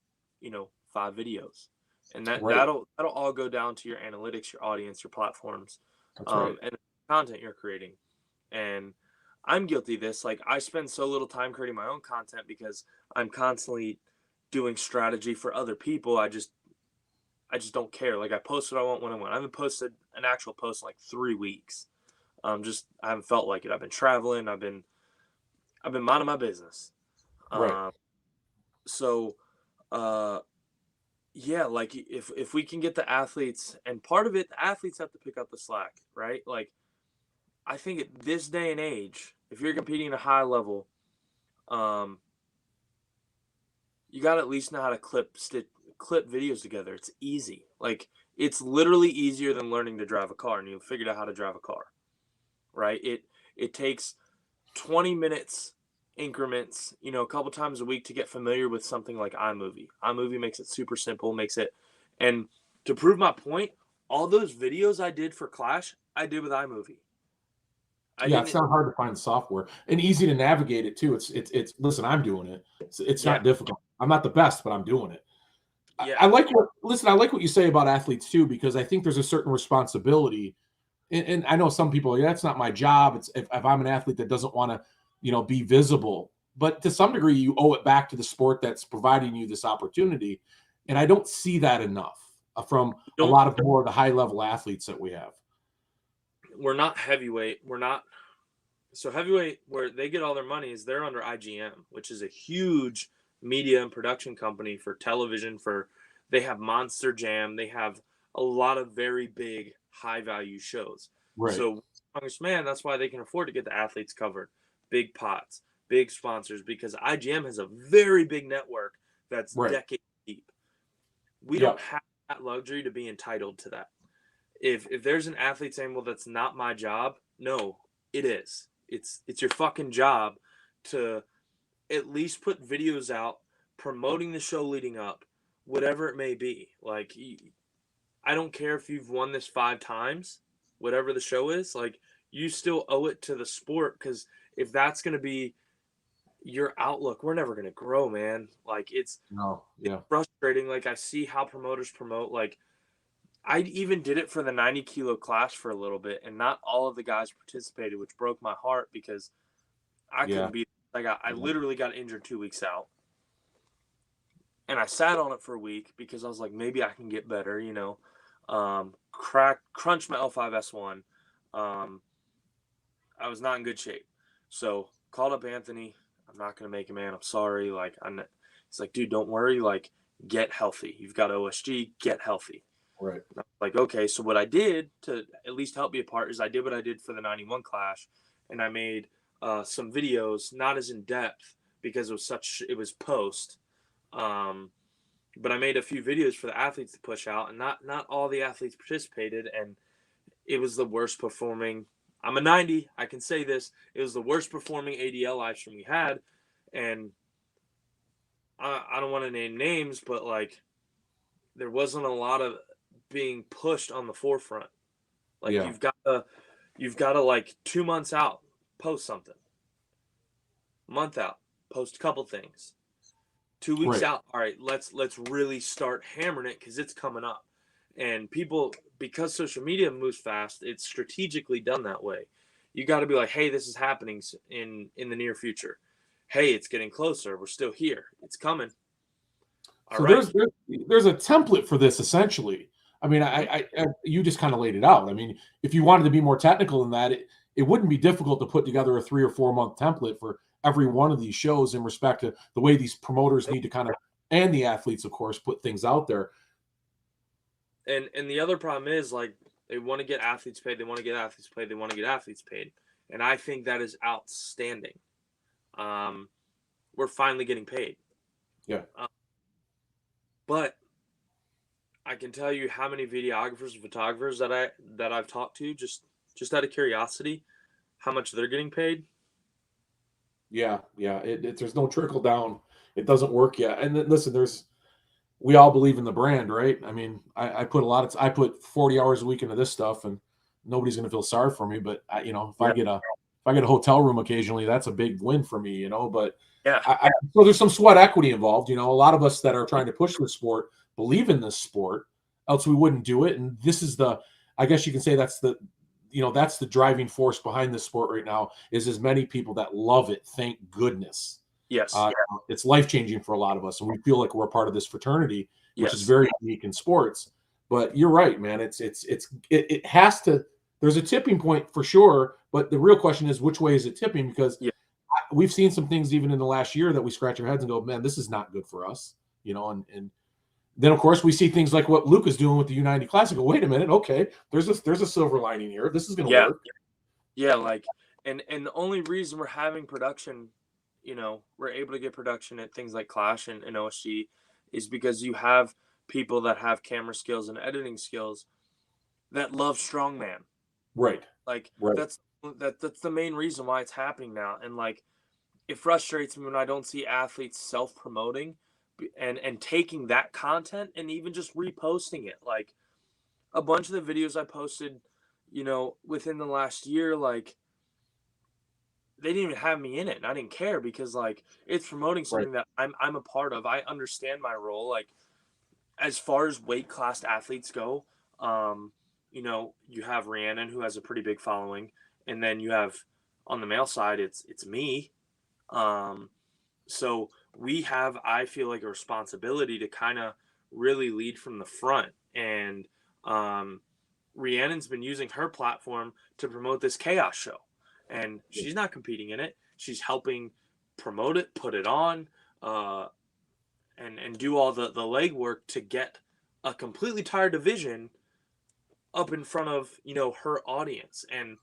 5 videos. And that'll all go down to your analytics, your audience, your platforms, and the content you're creating. And I'm guilty of this. Like I spend so little time creating my own content because I'm constantly doing strategy for other people. I just don't care. Like I post what I want when I want. I haven't posted an actual post in like 3 weeks. I haven't felt like it. I've been traveling. I've been minding my business. Like if we can get the athletes, and part of it, the athletes have to pick up the slack, right? Like I think at this day and age, if you're competing at a high level, you got to at least know how to clip videos together. It's easy. Like, it's literally easier than learning to drive a car, and you've figured out how to drive a car, right? It takes 20 minutes increments, a couple times a week to get familiar with something like iMovie. iMovie makes it super simple, and to prove my point, all those videos I did for Clash, I did with iMovie. It's not hard to find software and easy to navigate it too. It's listen, I'm doing it. It's not difficult. I'm not the best, but I'm doing it. Yeah. I like what you say about athletes too, because I think there's a certain responsibility. And I know some people, that's not my job. It's if I'm an athlete that doesn't want to, be visible, but to some degree you owe it back to the sport that's providing you this opportunity. And I don't see that enough from a lot of more of the high level athletes that we have. We're not heavyweight. So heavyweight, where they get all their money is they're under IGM, which is a huge media and production company for television. They have Monster Jam. They have a lot of very big, high value shows. Right. So Strongest Man, that's why they can afford to get the athletes covered. Big pots, big sponsors, because IGM has a very big network that's decades deep. We don't have that luxury to be entitled to that. If there's an athlete saying, well, that's not my job, no, it is. It's your fucking job to at least put videos out promoting the show leading up, whatever it may be. Like, I don't care if you've won this 5 times, whatever the show is, like, you still owe it to the sport, because if that's going to be your outlook, we're never going to grow, man. Like, it's frustrating. Like, I see how promoters promote, like, I even did it for the 90 kilo class for a little bit, and not all of the guys participated, which broke my heart because I couldn't be. I literally got injured 2 weeks out, and I sat on it for a week because I was like, maybe I can get better, crunched my L5S1. I was not in good shape, so called up Anthony. I'm not gonna make it, man. I'm sorry. Like, he's like, dude, don't worry. Like, get healthy. You've got OSG. Get healthy. Right. Like, okay, so what I did to at least help me apart is I did what I did for the 91 Clash, and I made some videos, not as in depth because it was post, but I made a few videos for the athletes to push out, and not all the athletes participated, and it was the worst performing. I'm a 90. I can say this. It was the worst performing ADL live stream we had, and I don't want to name names, but like, there wasn't a lot of being pushed on the forefront. Like, you've got to like 2 months out, post something. Month out, post a couple things. 2 weeks out, all right, let's really start hammering it because it's coming up. And people, because social media moves fast, it's strategically done that way. You got to be like, hey, this is happening in the near future. Hey, it's getting closer. We're still here. It's coming. So there's a template for this essentially. I mean, you just kind of laid it out. I mean, if you wanted to be more technical than that, it wouldn't be difficult to put together a 3 or 4 month template for every one of these shows in respect to the way these promoters need to kind of, and the athletes, of course, put things out there. And the other problem is, like, they want to get athletes paid. They want to get athletes paid. They want to get athletes paid. And I think that is outstanding. We're finally getting paid. Yeah. But I can tell you how many videographers and photographers that I've talked to, just out of curiosity, how much they're getting paid. Yeah. There's no trickle down. It doesn't work yet. And listen, we all believe in the brand, right? I mean, I put 40 hours a week into this stuff, and nobody's going to feel sorry for me. But if I get a hotel room occasionally, that's a big win for me, But so there's some sweat equity involved. A lot of us that are trying to push the sport believe in this sport, else we wouldn't do it. And this is I guess you can say that's the driving force behind this sport right now, is as many people that love it. Thank goodness. Yes. It's life-changing for a lot of us, and we feel like we're a part of this fraternity, which is very unique in sports. But you're right, man. It has to. There's a tipping point for sure, but the real question is, which way is it tipping? Because we've seen some things even in the last year that we scratch our heads and go, man, this is not good for us, and then of course we see things like what Luke is doing with the U90 Classic. Wait a minute, okay, there's a silver lining here. This is going to work. Yeah, like, and the only reason we're having production, we're able to get production at things like Clash and OSG is because you have people that have camera skills and editing skills that love strongman. Right. Like Right. that's the main reason why it's happening now. And like it frustrates me when I don't see athletes self-promoting and taking that content and even just reposting it. Like a bunch of the videos I posted, within the last year, like they didn't even have me in it, and I didn't care because like it's promoting Right. something that I'm a part of. I understand my role. Like as far as weight class athletes go, you have Rhiannon who has a pretty big following, and then you have on the male side, it's me. Um, so we have, I feel like, a responsibility to kind of really lead from the front. And Rhiannon's been using her platform to promote this chaos show, and she's not competing in it. She's helping promote it, put it on, and do all the legwork to get a completely tired division up in front of her audience. And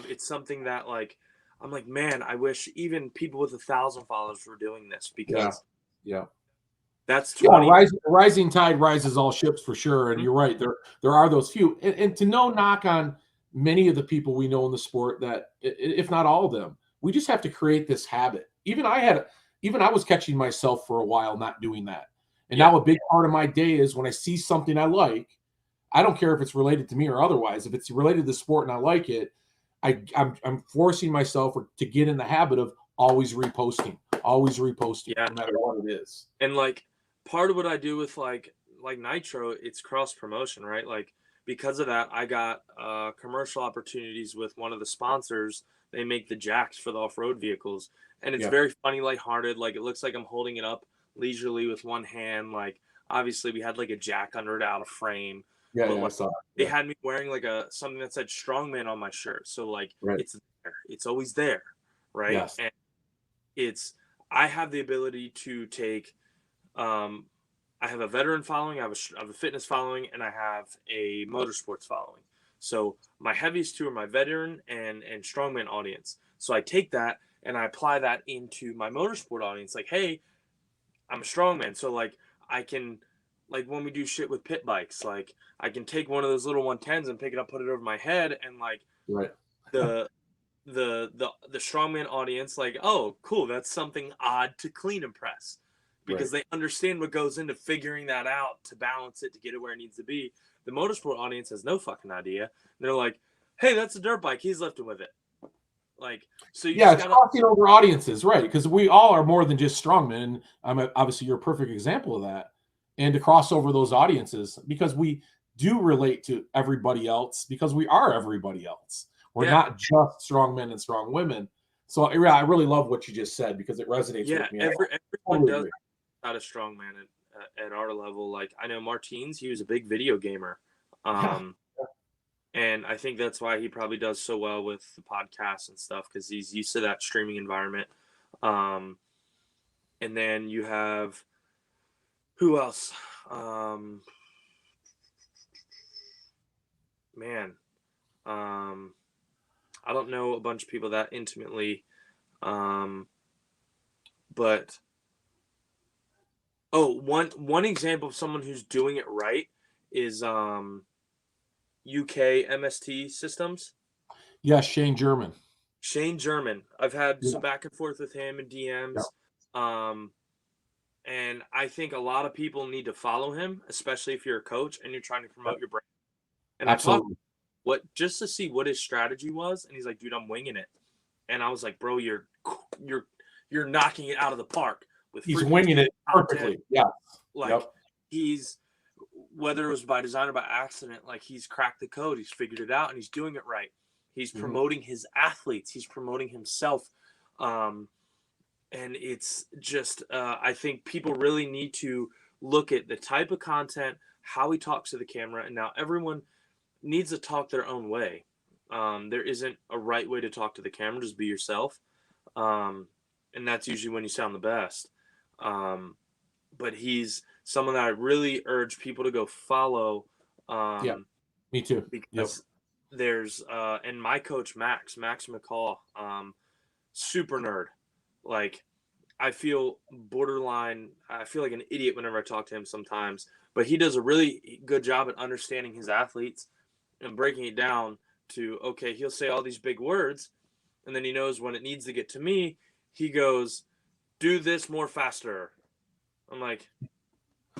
it's something that like I'm like, man, I wish even people with 1,000 followers were doing this because Yeah. that's Yeah, 20. rising tide rises all ships for sure. And Mhm. you're right. There are those few. And to no knock on many of the people we know in the sport that, if not all of them, we just have to create this habit. Even I was catching myself for a while not doing that. And Yeah. now a big part of my day is when I see something I like, I don't care if it's related to me or otherwise. If it's related to the sport and I like it, I'm forcing myself to get in the habit of always reposting, Yeah. no matter what it is. And like part of what I do with like Nitro, it's cross promotion, right? Like because of that, I got commercial opportunities with one of the sponsors. They make the jacks for the off-road vehicles, and it's Yeah. very funny, lighthearted. Like it looks like I'm holding it up leisurely with one hand. Like obviously we had like a jack under it out of frame, Yeah, but yeah, I like saw. they Yeah, had me wearing like something that said Strongman on my shirt. So like right. it's there. It's always there, right? Yes. And it's I have the ability to take um, I have a veteran following, I have a fitness following, and I have a motorsports following. So my heaviest two are my veteran and strongman audience. So I take that and I apply that into my motorsport audience. Like, hey, I'm a strongman, so like I can, like when we do shit with pit bikes, like I can take one of those little 110s and pick it up, put it over my head, and like Right. the the strongman audience, like, oh, cool, that's something odd to clean and press, Right. because they understand what goes into figuring that out to balance it to get it where it needs to be. The motorsport audience has no fucking idea. They're like, hey, that's a dirt bike. He's lifting with it. Like, so you Yeah, just it's gotta, crossing over audiences, right? Because we all are more than just strongmen. Obviously you're a perfect example of that. And to cross over those audiences because we do relate to everybody else because we are everybody else. We're yeah, not just strong men and strong women. So yeah, I really love what you just said because it resonates yeah. with me. I Everyone totally does agree. not a strongman at our level. Like, I know Martins, he was a big video gamer. Yeah. Um, And I think that's why he probably does so well with the podcast and stuff, because he's used to that streaming environment. Um, and then you have who else? Um, man, um, I don't know a bunch of people that intimately, um, but one example of someone who's doing it right is UK MST Systems. Yeah, Shane German. Shane German. I've had Yeah. some back and forth with him in Yeah. DMs. Um, And I think a lot of people need to follow him, especially if you're a coach and you're trying to promote your brand. And I talked Absolutely. just to see what his strategy was, and he's like, "Dude, I'm winging it." And I was like, "Bro, you're you're knocking it out of the park with He's frequency, winging it content." perfectly. Yeah. Like Yep. he's whether it was by design or by accident, like he's cracked the code, he's figured it out, and he's doing it right. He's Mhm. promoting his athletes, he's promoting himself. Um, and it's just I think people really need to look at the type of content, how he talks to the camera, and now everyone needs to talk their own way. There isn't a right way to talk to the camera. Just be yourself, and that's usually when you sound the best. um, but he's someone that I really urge people to go follow, Yeah. Me too. Yep. because there's and my coach Max McCall, super nerd. Like, I feel borderline. I feel like an idiot whenever I talk to him sometimes, but he does a really good job at understanding his athletes and breaking it down to, okay, he'll say all these big words, and then he knows when it needs to get to me, he goes, do this more faster. I'm like,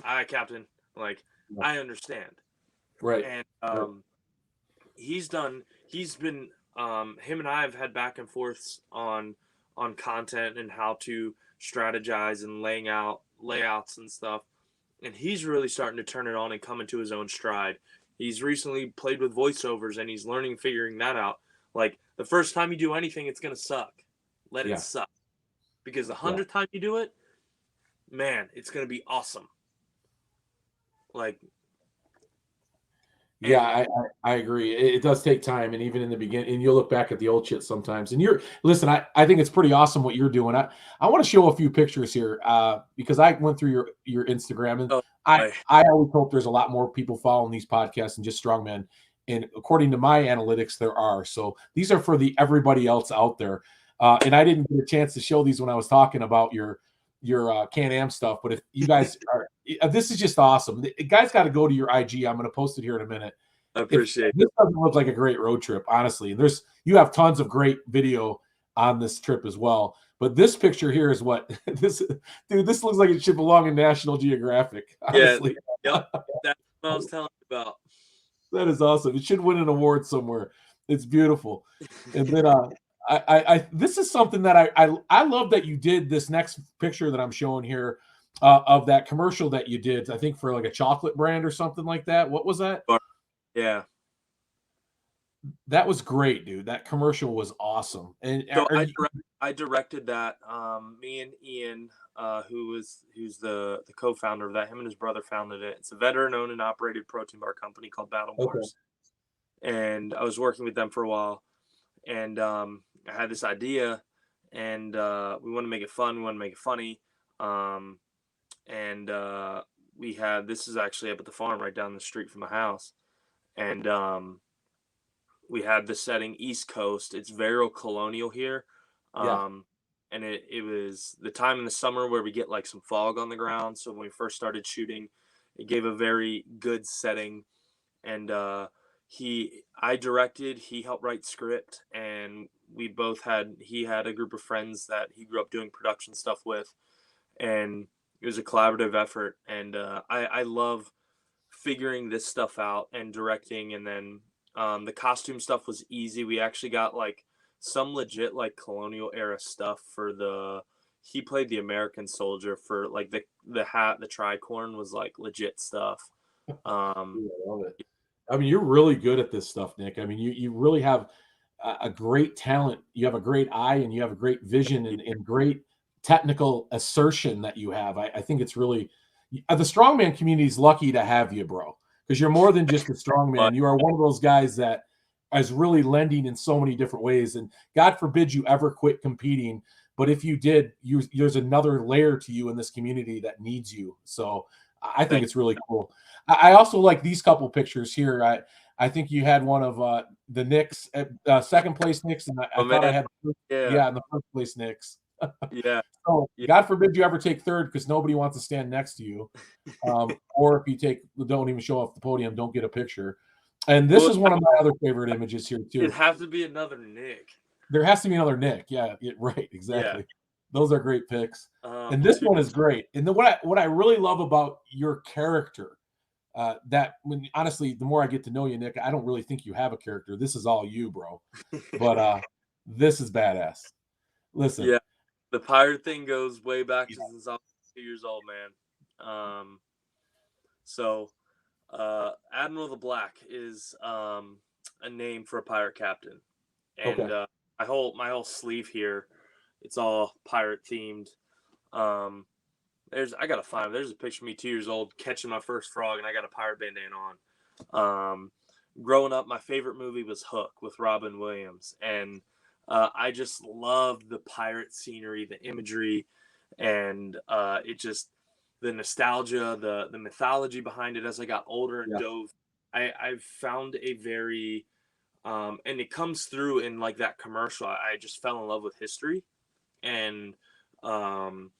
all right, Captain. Like, I understand. Right. And he's been him and I have had back and forths on content and how to strategize and laying out layouts and stuff. And he's really starting to turn it on and come into his own stride. He's recently played with voiceovers and he's learning, figuring that out. Like, the first time you do anything, it's gonna suck. Let it suck. Because the 100th time you do it, man, it's gonna be awesome. Like, yeah, I agree. It does take time, and even in the beginning, and you'll look back at the old shit sometimes. And listen, I think it's pretty awesome what you're doing. I want to show a few pictures here because I went through your Instagram, and I always hope there's a lot more people following these podcasts than just Strongman. And according to my analytics, there are. So these are for everybody else out there. And I didn't get a chance to show these when I was talking about your Can-Am stuff. But if you guys are, this is just awesome. The guys got to go to your IG. I'm going to post it here in a minute. I appreciate it. This doesn't look like a great road trip, honestly. And you have tons of great video on this trip as well. But this picture here is what this looks like it should belong in National Geographic. Honestly. Yeah, that's what I was telling you about. That is awesome. It should win an award somewhere. It's beautiful. And then this is something that I love that you did this next picture that I'm showing here of that commercial that you did, I think for like a chocolate brand or something like that. What was that? Yeah. That was great, dude. That commercial was awesome. And so I directed that. Me and Ian, who's the co-founder of that, him and his brother founded it. It's a veteran-owned and operated protein bar company called Battle Wars. And I was working with them for a while. And I had this idea, and we want to make it fun. We want to make it funny. We had, this is actually up at the farm right down the street from my house. And we had the setting East Coast. It's very colonial here. And it was the time in the summer where we get like some fog on the ground. So when we first started shooting, it gave a very good setting. And I directed, he helped write script, and he had a group of friends that he grew up doing production stuff with, and it was a collaborative effort. And I love figuring this stuff out and directing. And then the costume stuff was easy. We actually got like some legit like colonial era stuff he played the American soldier for like the hat, the tricorn was like legit stuff. I love it. I mean, you're really good at this stuff, Nick. I mean, you really have a great talent. You have a great eye, and you have a great vision and great technical assertion that you have. I think it's really the strongman community is lucky to have you, bro, because you're more than just a strongman. You are one of those guys that is really lending in so many different ways. And God forbid you ever quit competing. But if you did, there's another layer to you in this community that needs you. So I think it's really cool. I also like these couple pictures here. I think you had one of the Knicks, second place Knicks, and I thought I had in the first place Knicks. Yeah. So God forbid you ever take third, because nobody wants to stand next to you. Or if you don't even show off the podium, don't get a picture. And this is one of my other favorite images here too. It'd have to be another Nick. There has to be another Nick. Yeah, right, exactly. Yeah. Those are great picks. And this one is great. And what I really love about your character, honestly, the more I get to know you, Nick, I don't really think you have a character. This is all you, bro. But this is badass. Listen. Yeah, the pirate thing goes way back since I was 2 years old, man. So Admiral the Black is a name for a pirate captain. And my whole sleeve here, it's all pirate themed. There's a picture of me 2 years old catching my first frog, and I got a pirate bandana on. Growing up, my favorite movie was Hook with Robin Williams, and I just loved the pirate scenery, the imagery, and the nostalgia, the mythology behind it. As I got older and dove, I found a very And it comes through in like that commercial. I just fell in love with history, and um,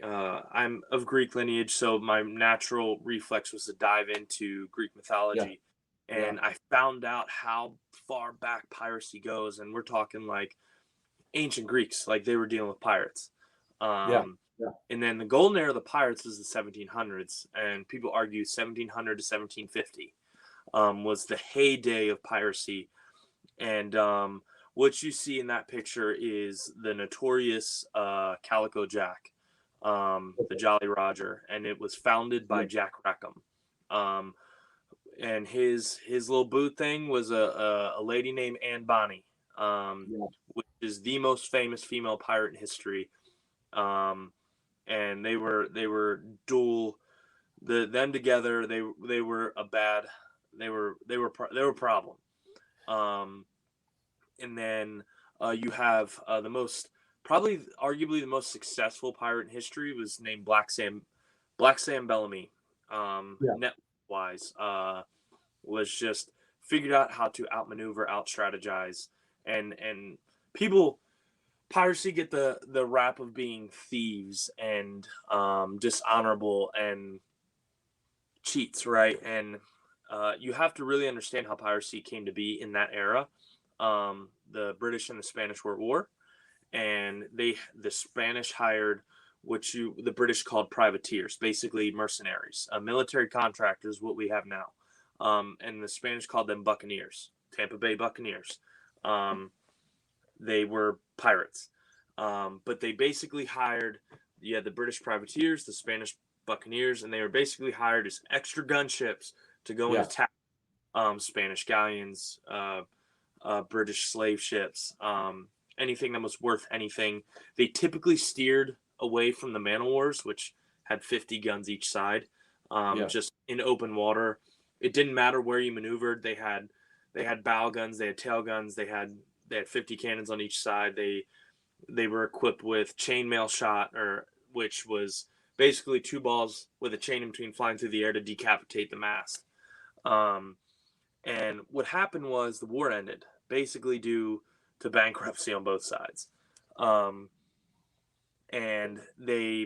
I'm of Greek lineage, so my natural reflex was to dive into Greek Yeah. mythology, Yeah. and I found out how far back piracy goes, and we're talking like ancient Greeks, like they were dealing with pirates. Yeah. Um, Yeah. and then the golden era of the pirates was the 1700s, and people argue 1700 to 1750 was the heyday of piracy. And what you see in that picture is the notorious Calico Jack, the Jolly Roger, and it was founded by Yeah. Jack Rackham. Um, and his little boot thing was a lady named Anne Bonny, Yeah. which is the most famous female pirate in history. Um, and they were dual. Them together, they were a bad. They were a problem. Um, and then you have the most, probably arguably the most successful pirate in history was named Black Sam Bellamy. Yeah. Net wise, was just figured out how to outmaneuver, out strategize, and people, piracy get the rap of being thieves and dishonorable and cheats, right? And you have to really understand how piracy came to be in that era. The British and the Spanish World War, and the Spanish hired the British called privateers, basically mercenaries, military contractors, what we have now, and the Spanish called them buccaneers, Tampa Bay Buccaneers. They were pirates, but they basically hired, you had the British privateers, the Spanish buccaneers, and they were basically hired as extra gunships to go and Yeah. attack Spanish galleons, British slave ships, anything that was worth anything. They typically steered away from the man o' wars, which had 50 guns each side, Yeah. just in open water. It didn't matter where you maneuvered. They had bow guns, they had tail guns, they had 50 cannons on each side. They were equipped with chainmail shot, or which was basically two balls with a chain in between flying through the air to decapitate the mast. Um, and what happened was the war ended, basically due to bankruptcy on both sides. Um, and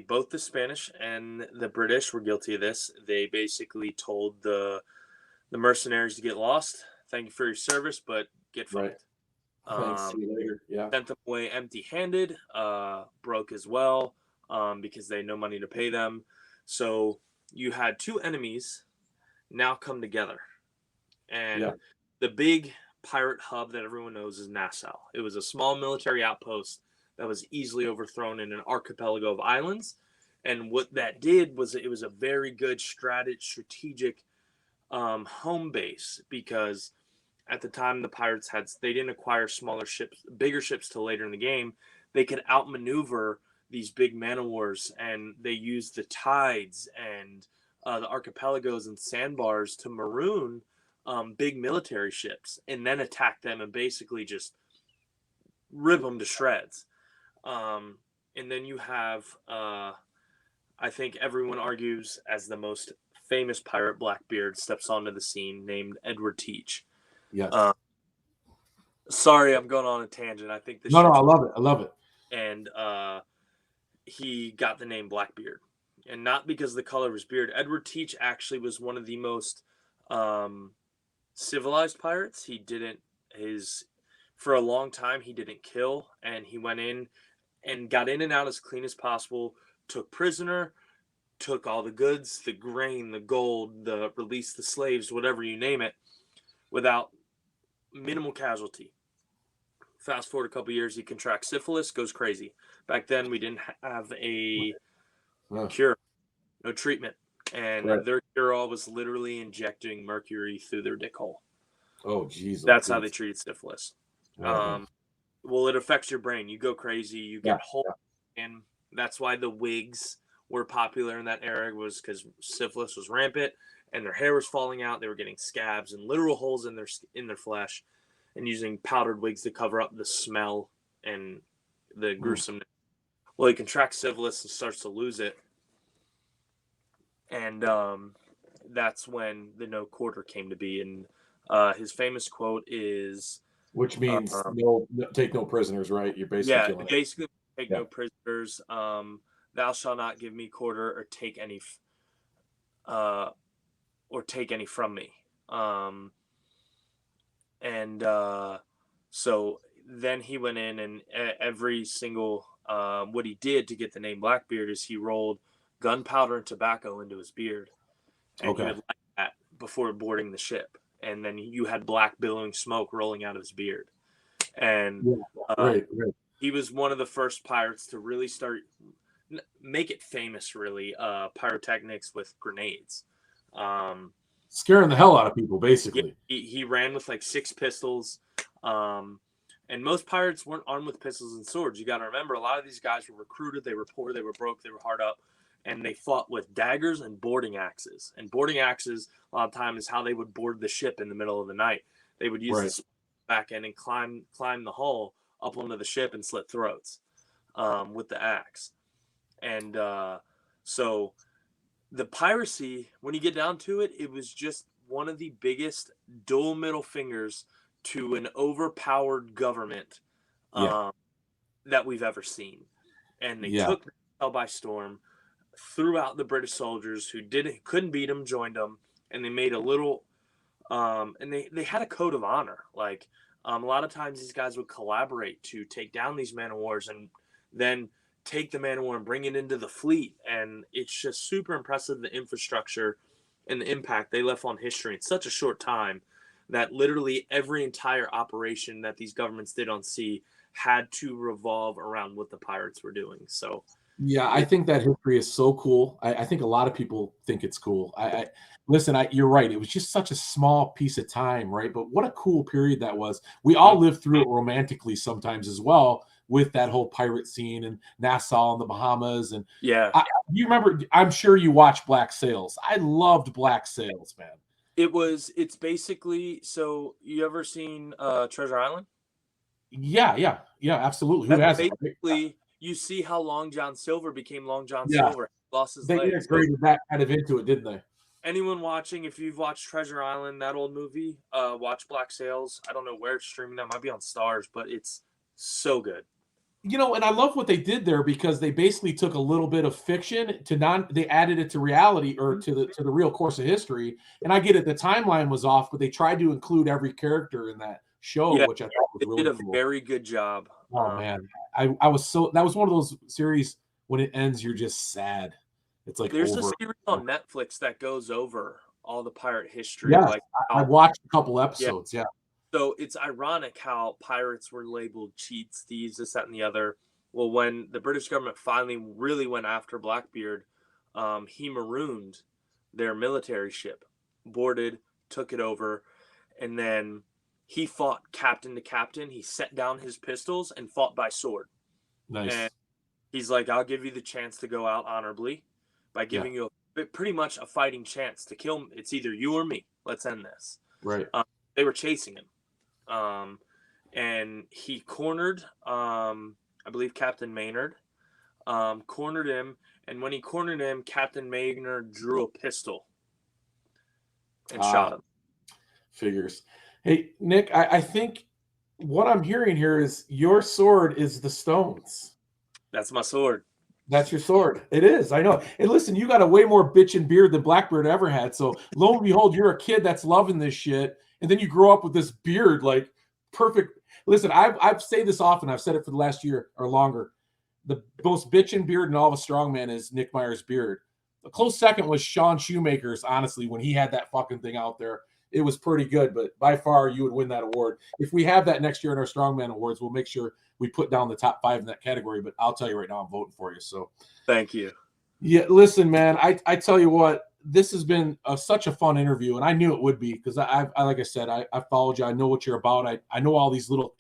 both the Spanish and the British were guilty of this. They basically told the mercenaries to get lost. Thank you for your service, but get Right. fucked. Thanks. See Um, you later. Yeah. Sent them away empty-handed, broke as well, because they had no money to pay them. So you had two enemies now come together. And Yeah. the big pirate hub that everyone knows is Nassau. It was a small military outpost that was easily overthrown in an archipelago of islands. And what that did was it was a very good strategic home base, because at the time the pirates they didn't acquire smaller ships, bigger ships till later in the game. They could outmaneuver these big man o' wars, and they used the tides and the archipelagos and sandbars to maroon big military ships and then attack them and basically just rip them to shreds. And then you have, I think everyone argues as the most famous pirate Blackbeard steps onto the scene, named Edward Teach. Yes. Sorry, I'm going on a tangent. I think this No, shit's I love it. I love it. and he got the name Blackbeard, and not because of the color of his beard. Edward Teach actually was one of the most civilized pirates. He didn't for a long time he didn't kill, and he went in and got in and out as clean as possible. Took prisoner, took all the goods, the grain, the gold, released the slaves, whatever you name it, without minimal casualty. Fast forward a couple years, he contracts syphilis, goes crazy. Back then, we didn't have a cure, no treatment, and their cure-all was literally injecting mercury through their dick hole. Oh, jeez. That's how they treated syphilis. Uh-huh. Well, it affects your brain. You go crazy. You get holes, and that's why the wigs were popular in that era, was because syphilis was rampant, and their hair was falling out. They were getting scabs and literal holes in their flesh, and using powdered wigs to cover up the smell and the gruesomeness. Well, he contracts syphilis and starts to lose it, and that's when the no quarter came to be. And His famous quote is, which means take no prisoners, right? You're basically yeah, killing it. basically take no prisoners. Thou shalt not give me quarter or take any from me. So then he went in, and every single what he did to get the name Blackbeard is he rolled gunpowder and tobacco into his beard, and he would light that before boarding the ship, and then you had black billowing smoke rolling out of his beard. And he was one of the first pirates to really start make it famous, really, pyrotechnics with grenades. Scaring the hell out of people, basically. He ran with like 6 pistols. And most pirates weren't armed with pistols and swords. You got to remember, a lot of these guys were recruited. They were poor. They were broke. They were hard up. And they fought with daggers and boarding axes. And boarding axes, a lot of times, is how they would board the ship in the middle of the night. They would use the back end and climb the hull up onto the ship and slit throats with the axe. And so the piracy, when you get down to it, it was just one of the biggest dual middle fingers to an overpowered government that we've ever seen. And they took the hell by storm, threw out the British soldiers who couldn't beat them, joined them, and they made a little and they had a code of honor. Like a lot of times these guys would collaborate to take down these man of wars and then take the man of war and bring it into the fleet. And it's just super impressive, the infrastructure and the impact they left on history in such a short time, that literally every entire operation that these governments did on sea had to revolve around what the pirates were doing. So yeah, I think that history is so cool. I think a lot of people think it's cool. Listen, you're right. It was just such a small piece of time, right? But what a cool period that was. We all lived through it romantically sometimes as well, with that whole pirate scene and Nassau and the Bahamas. And you remember, I'm sure you watched Black Sails. I loved Black Sails, man. It's basically, so you ever seen Treasure Island? Yeah, absolutely. Who hasn't? Basically, you see how Long John Silver became Long John Silver. Lost his legs. They integrated that kind of into it, didn't they? Anyone watching, if you've watched Treasure Island, that old movie, watch Black Sails. I don't know where it's streaming. That might be on Stars, but it's so good. And I love what they did there, because they basically took a little bit of fiction they added it to reality, or to the real course of history. And I get it, the timeline was off, but they tried to include every character in that show, which I thought was really cool. They did a very good job. Oh man, that was one of those series, when it ends, you're just sad. It's like there's a series on Netflix that goes over all the pirate history. Yeah, I watched a couple episodes. Yeah. So it's ironic how pirates were labeled cheats, thieves, this, that, and the other. Well, when the British government finally really went after Blackbeard, he marooned their military ship, boarded, took it over, and then he fought captain to captain. He set down his pistols and fought by sword. Nice. And he's like, I'll give you the chance to go out honorably by giving you pretty much a fighting chance to kill me. It's either you or me. Let's end this. Right. They were chasing him. And he cornered, I believe, Captain Maynard, cornered him. And when he cornered him, Captain Maynard drew a pistol and shot him. Figures. Hey, Nick, I think what I'm hearing here is your sword is the stones. That's my sword. That's your sword. It is. I know. And listen, you got a way more bitchin' beard than Blackbeard ever had. So lo and behold, you're a kid that's loving this shit. And then you grow up with this beard, like perfect. Listen, I've said this often. I've said it for the last year or longer. The most bitchin' beard in all of a strongman is Nic Myers' beard. A close second was Sean Shoemaker's, honestly, when he had that fucking thing out there. It was pretty good, but by far you would win that award. If we have that next year in our Strongman Awards, we'll make sure we put down the top 5 in that category. But I'll tell you right now, I'm voting for you. So thank you. Yeah, listen, man, I tell you what, this has been such a fun interview, and I knew it would be, because I like I said, I followed you. I know what you're about. I know all these little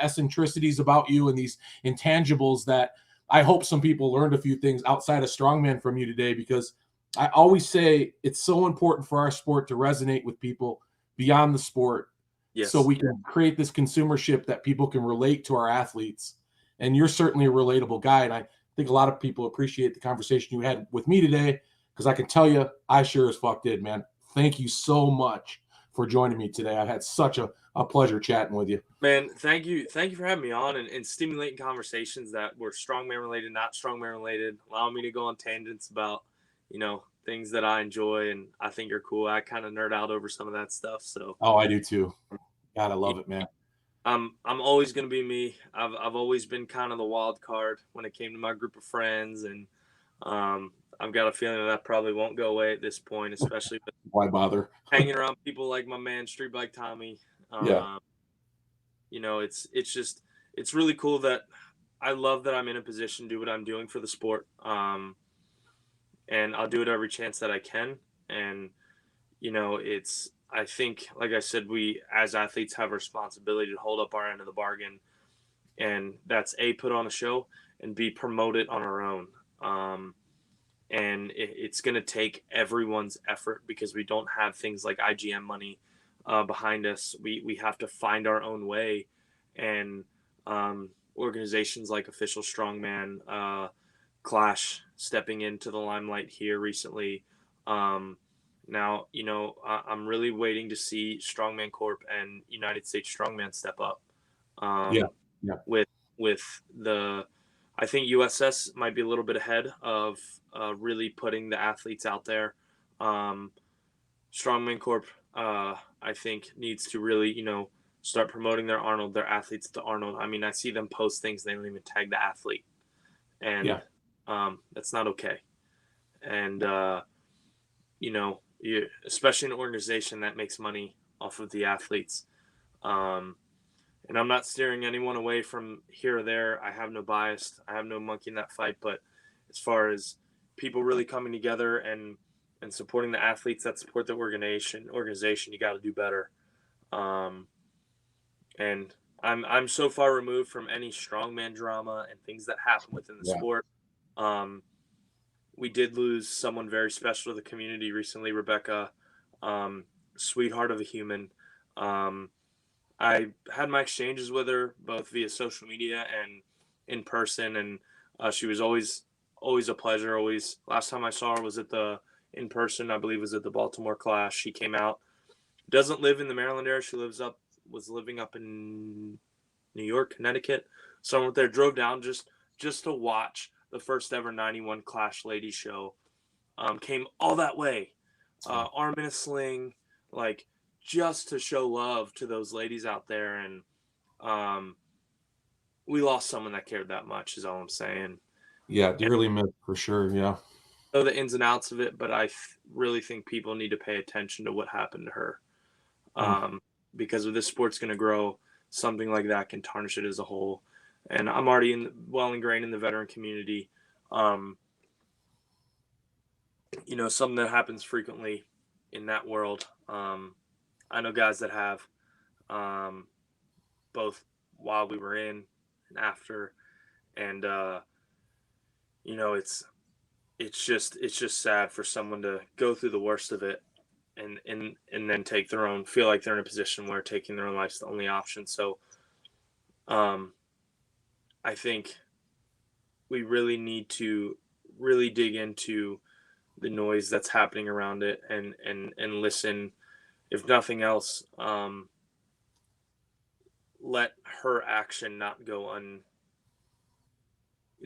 eccentricities about you and these intangibles that I hope some people learned a few things outside of Strongman from you today, because I always say it's so important for our sport to resonate with people beyond the sport. Yes. So we can create this consumership that people can relate to our athletes. And you're certainly a relatable guy. And I think a lot of people appreciate the conversation you had with me today, because I can tell you, I sure as fuck did, man. Thank you so much for joining me today. I've had such a pleasure chatting with you. Man, thank you for having me on and stimulating conversations that were strongman related, not strongman related, allowing me to go on tangents about, things that I enjoy and I think are cool. I kind of nerd out over some of that stuff. So Oh, I do too. God, I love it, man. I'm always gonna be me. I've always been kind of the wild card when it came to my group of friends, and I've got a feeling that probably won't go away at this point, especially with Why bother? hanging around people like my man Street Bike Tommy. Yeah. It's really cool that I love that I'm in a position to do what I'm doing for the sport. And I'll do it every chance that I can. And, I think, like I said, we as athletes have a responsibility to hold up our end of the bargain. And that's A, put on a show, and B, promote it on our own. And it's going to take everyone's effort because we don't have things like IGM money behind us. We have to find our own way. And organizations like Official Strongman, Clash stepping into the limelight here recently. Now, I'm really waiting to see Strongman Corp and United States Strongman step up. Yeah. With I think USS might be a little bit ahead of really putting the athletes out there. Strongman Corp, I think, needs to really, start promoting their athletes to Arnold. I mean, I see them post things, they don't even tag the athlete. And that's not okay. And, especially an organization that makes money off of the athletes. And I'm not steering anyone away from here or there. I have no bias. I have no monkey in that fight. But as far as people really coming together and supporting the athletes that support the organization, you got to do better. And I'm so far removed from any strongman drama and things that happen within the sport. We did lose someone very special to the community recently, Rebecca, sweetheart of a human. I had my exchanges with her both via social media and in person, and she was always a pleasure. Always. Last time I saw her was at the in person, I believe, was at the Baltimore Clash. She came out. Doesn't live in the Maryland area. She was living up in New York, Connecticut. Somewhere there. Drove down just to watch the first ever 91 Clash Ladies show. Came all that way, arm in a sling, like, just to show love to those ladies out there. And we lost someone that cared that much is all I'm saying. Yeah, dearly missed for sure. Yeah. I know the ins and outs of it, but I really think people need to pay attention to what happened to her. Because if this sport's going to grow, something like that can tarnish it as a whole. And I'm already well ingrained in the veteran community. Something that happens frequently in that world. I know guys that have, both while we were in and after, and it's just sad for someone to go through the worst of it, and then feel like they're in a position where taking their own life's the only option. So, I think we really need to really dig into the noise that's happening around it and listen. If nothing else, let her action not go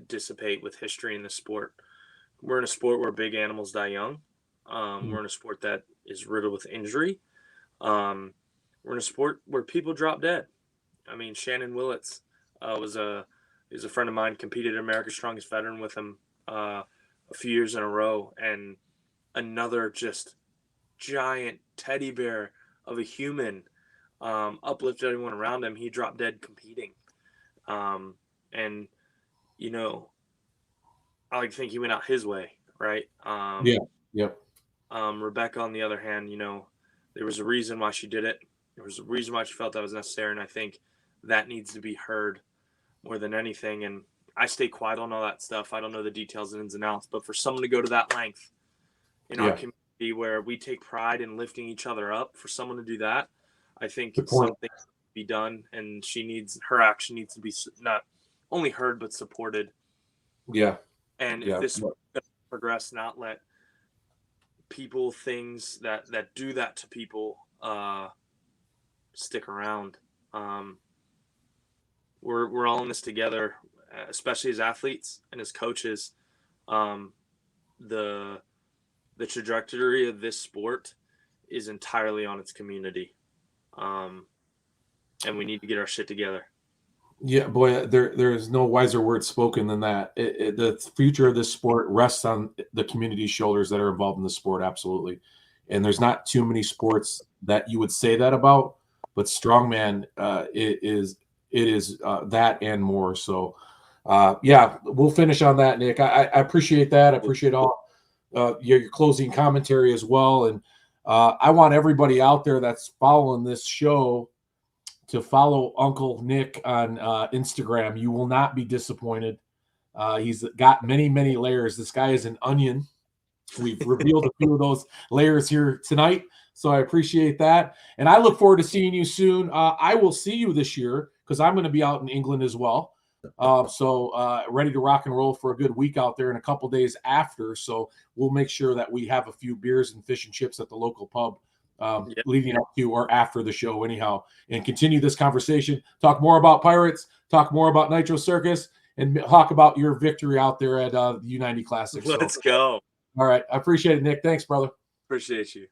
dissipate with history in the sport. We're in a sport where big animals die young. We're in a sport that is riddled with injury. We're in a sport where people drop dead. I mean, Shannon Willits is a friend of mine, competed at America's Strongest Veteran with him a few years in a row, and another just giant teddy bear of a human, uplifted everyone around him. He dropped dead competing. And, I like to think he went out his way, right? Yep. Rebecca, on the other hand, there was a reason why she did it. There was a reason why she felt that was necessary. And I think that needs to be heard more than anything. And I stay quiet on all that stuff. I don't know the details and ins and outs, but for someone to go to that length in our community where we take pride in lifting each other up, for someone to do that, I think something needs to be done, and her action needs to be not only heard, but supported. Yeah. And if this progress, not let things that do that to people stick around. We're all in this together, especially as athletes and as coaches. The trajectory of this sport is entirely on its community, and we need to get our shit together. Yeah, boy, there is no wiser word spoken than that. The future of this sport rests on the community's shoulders that are involved in the sport, absolutely. And there's not too many sports that you would say that about, but strongman it is that and more. So, yeah, we'll finish on that, Nick. I appreciate that. I appreciate all your closing commentary as well. And I want everybody out there that's following this show to follow Uncle Nick on Instagram. You will not be disappointed. He's got many, many layers. This guy is an onion. We've revealed a few of those layers here tonight, so I appreciate that. And I look forward to seeing you soon. I will see you this year because I'm going to be out in England as well. So ready to rock and roll for a good week out there and a couple days after. So we'll make sure that we have a few beers and fish and chips at the local pub leading up to or after the show anyhow, and continue this conversation, talk more about Pirates, talk more about Nitro Circus, and talk about your victory out there at the U90 Classic. Let's go. All right. I appreciate it, Nick. Thanks, brother. Appreciate you.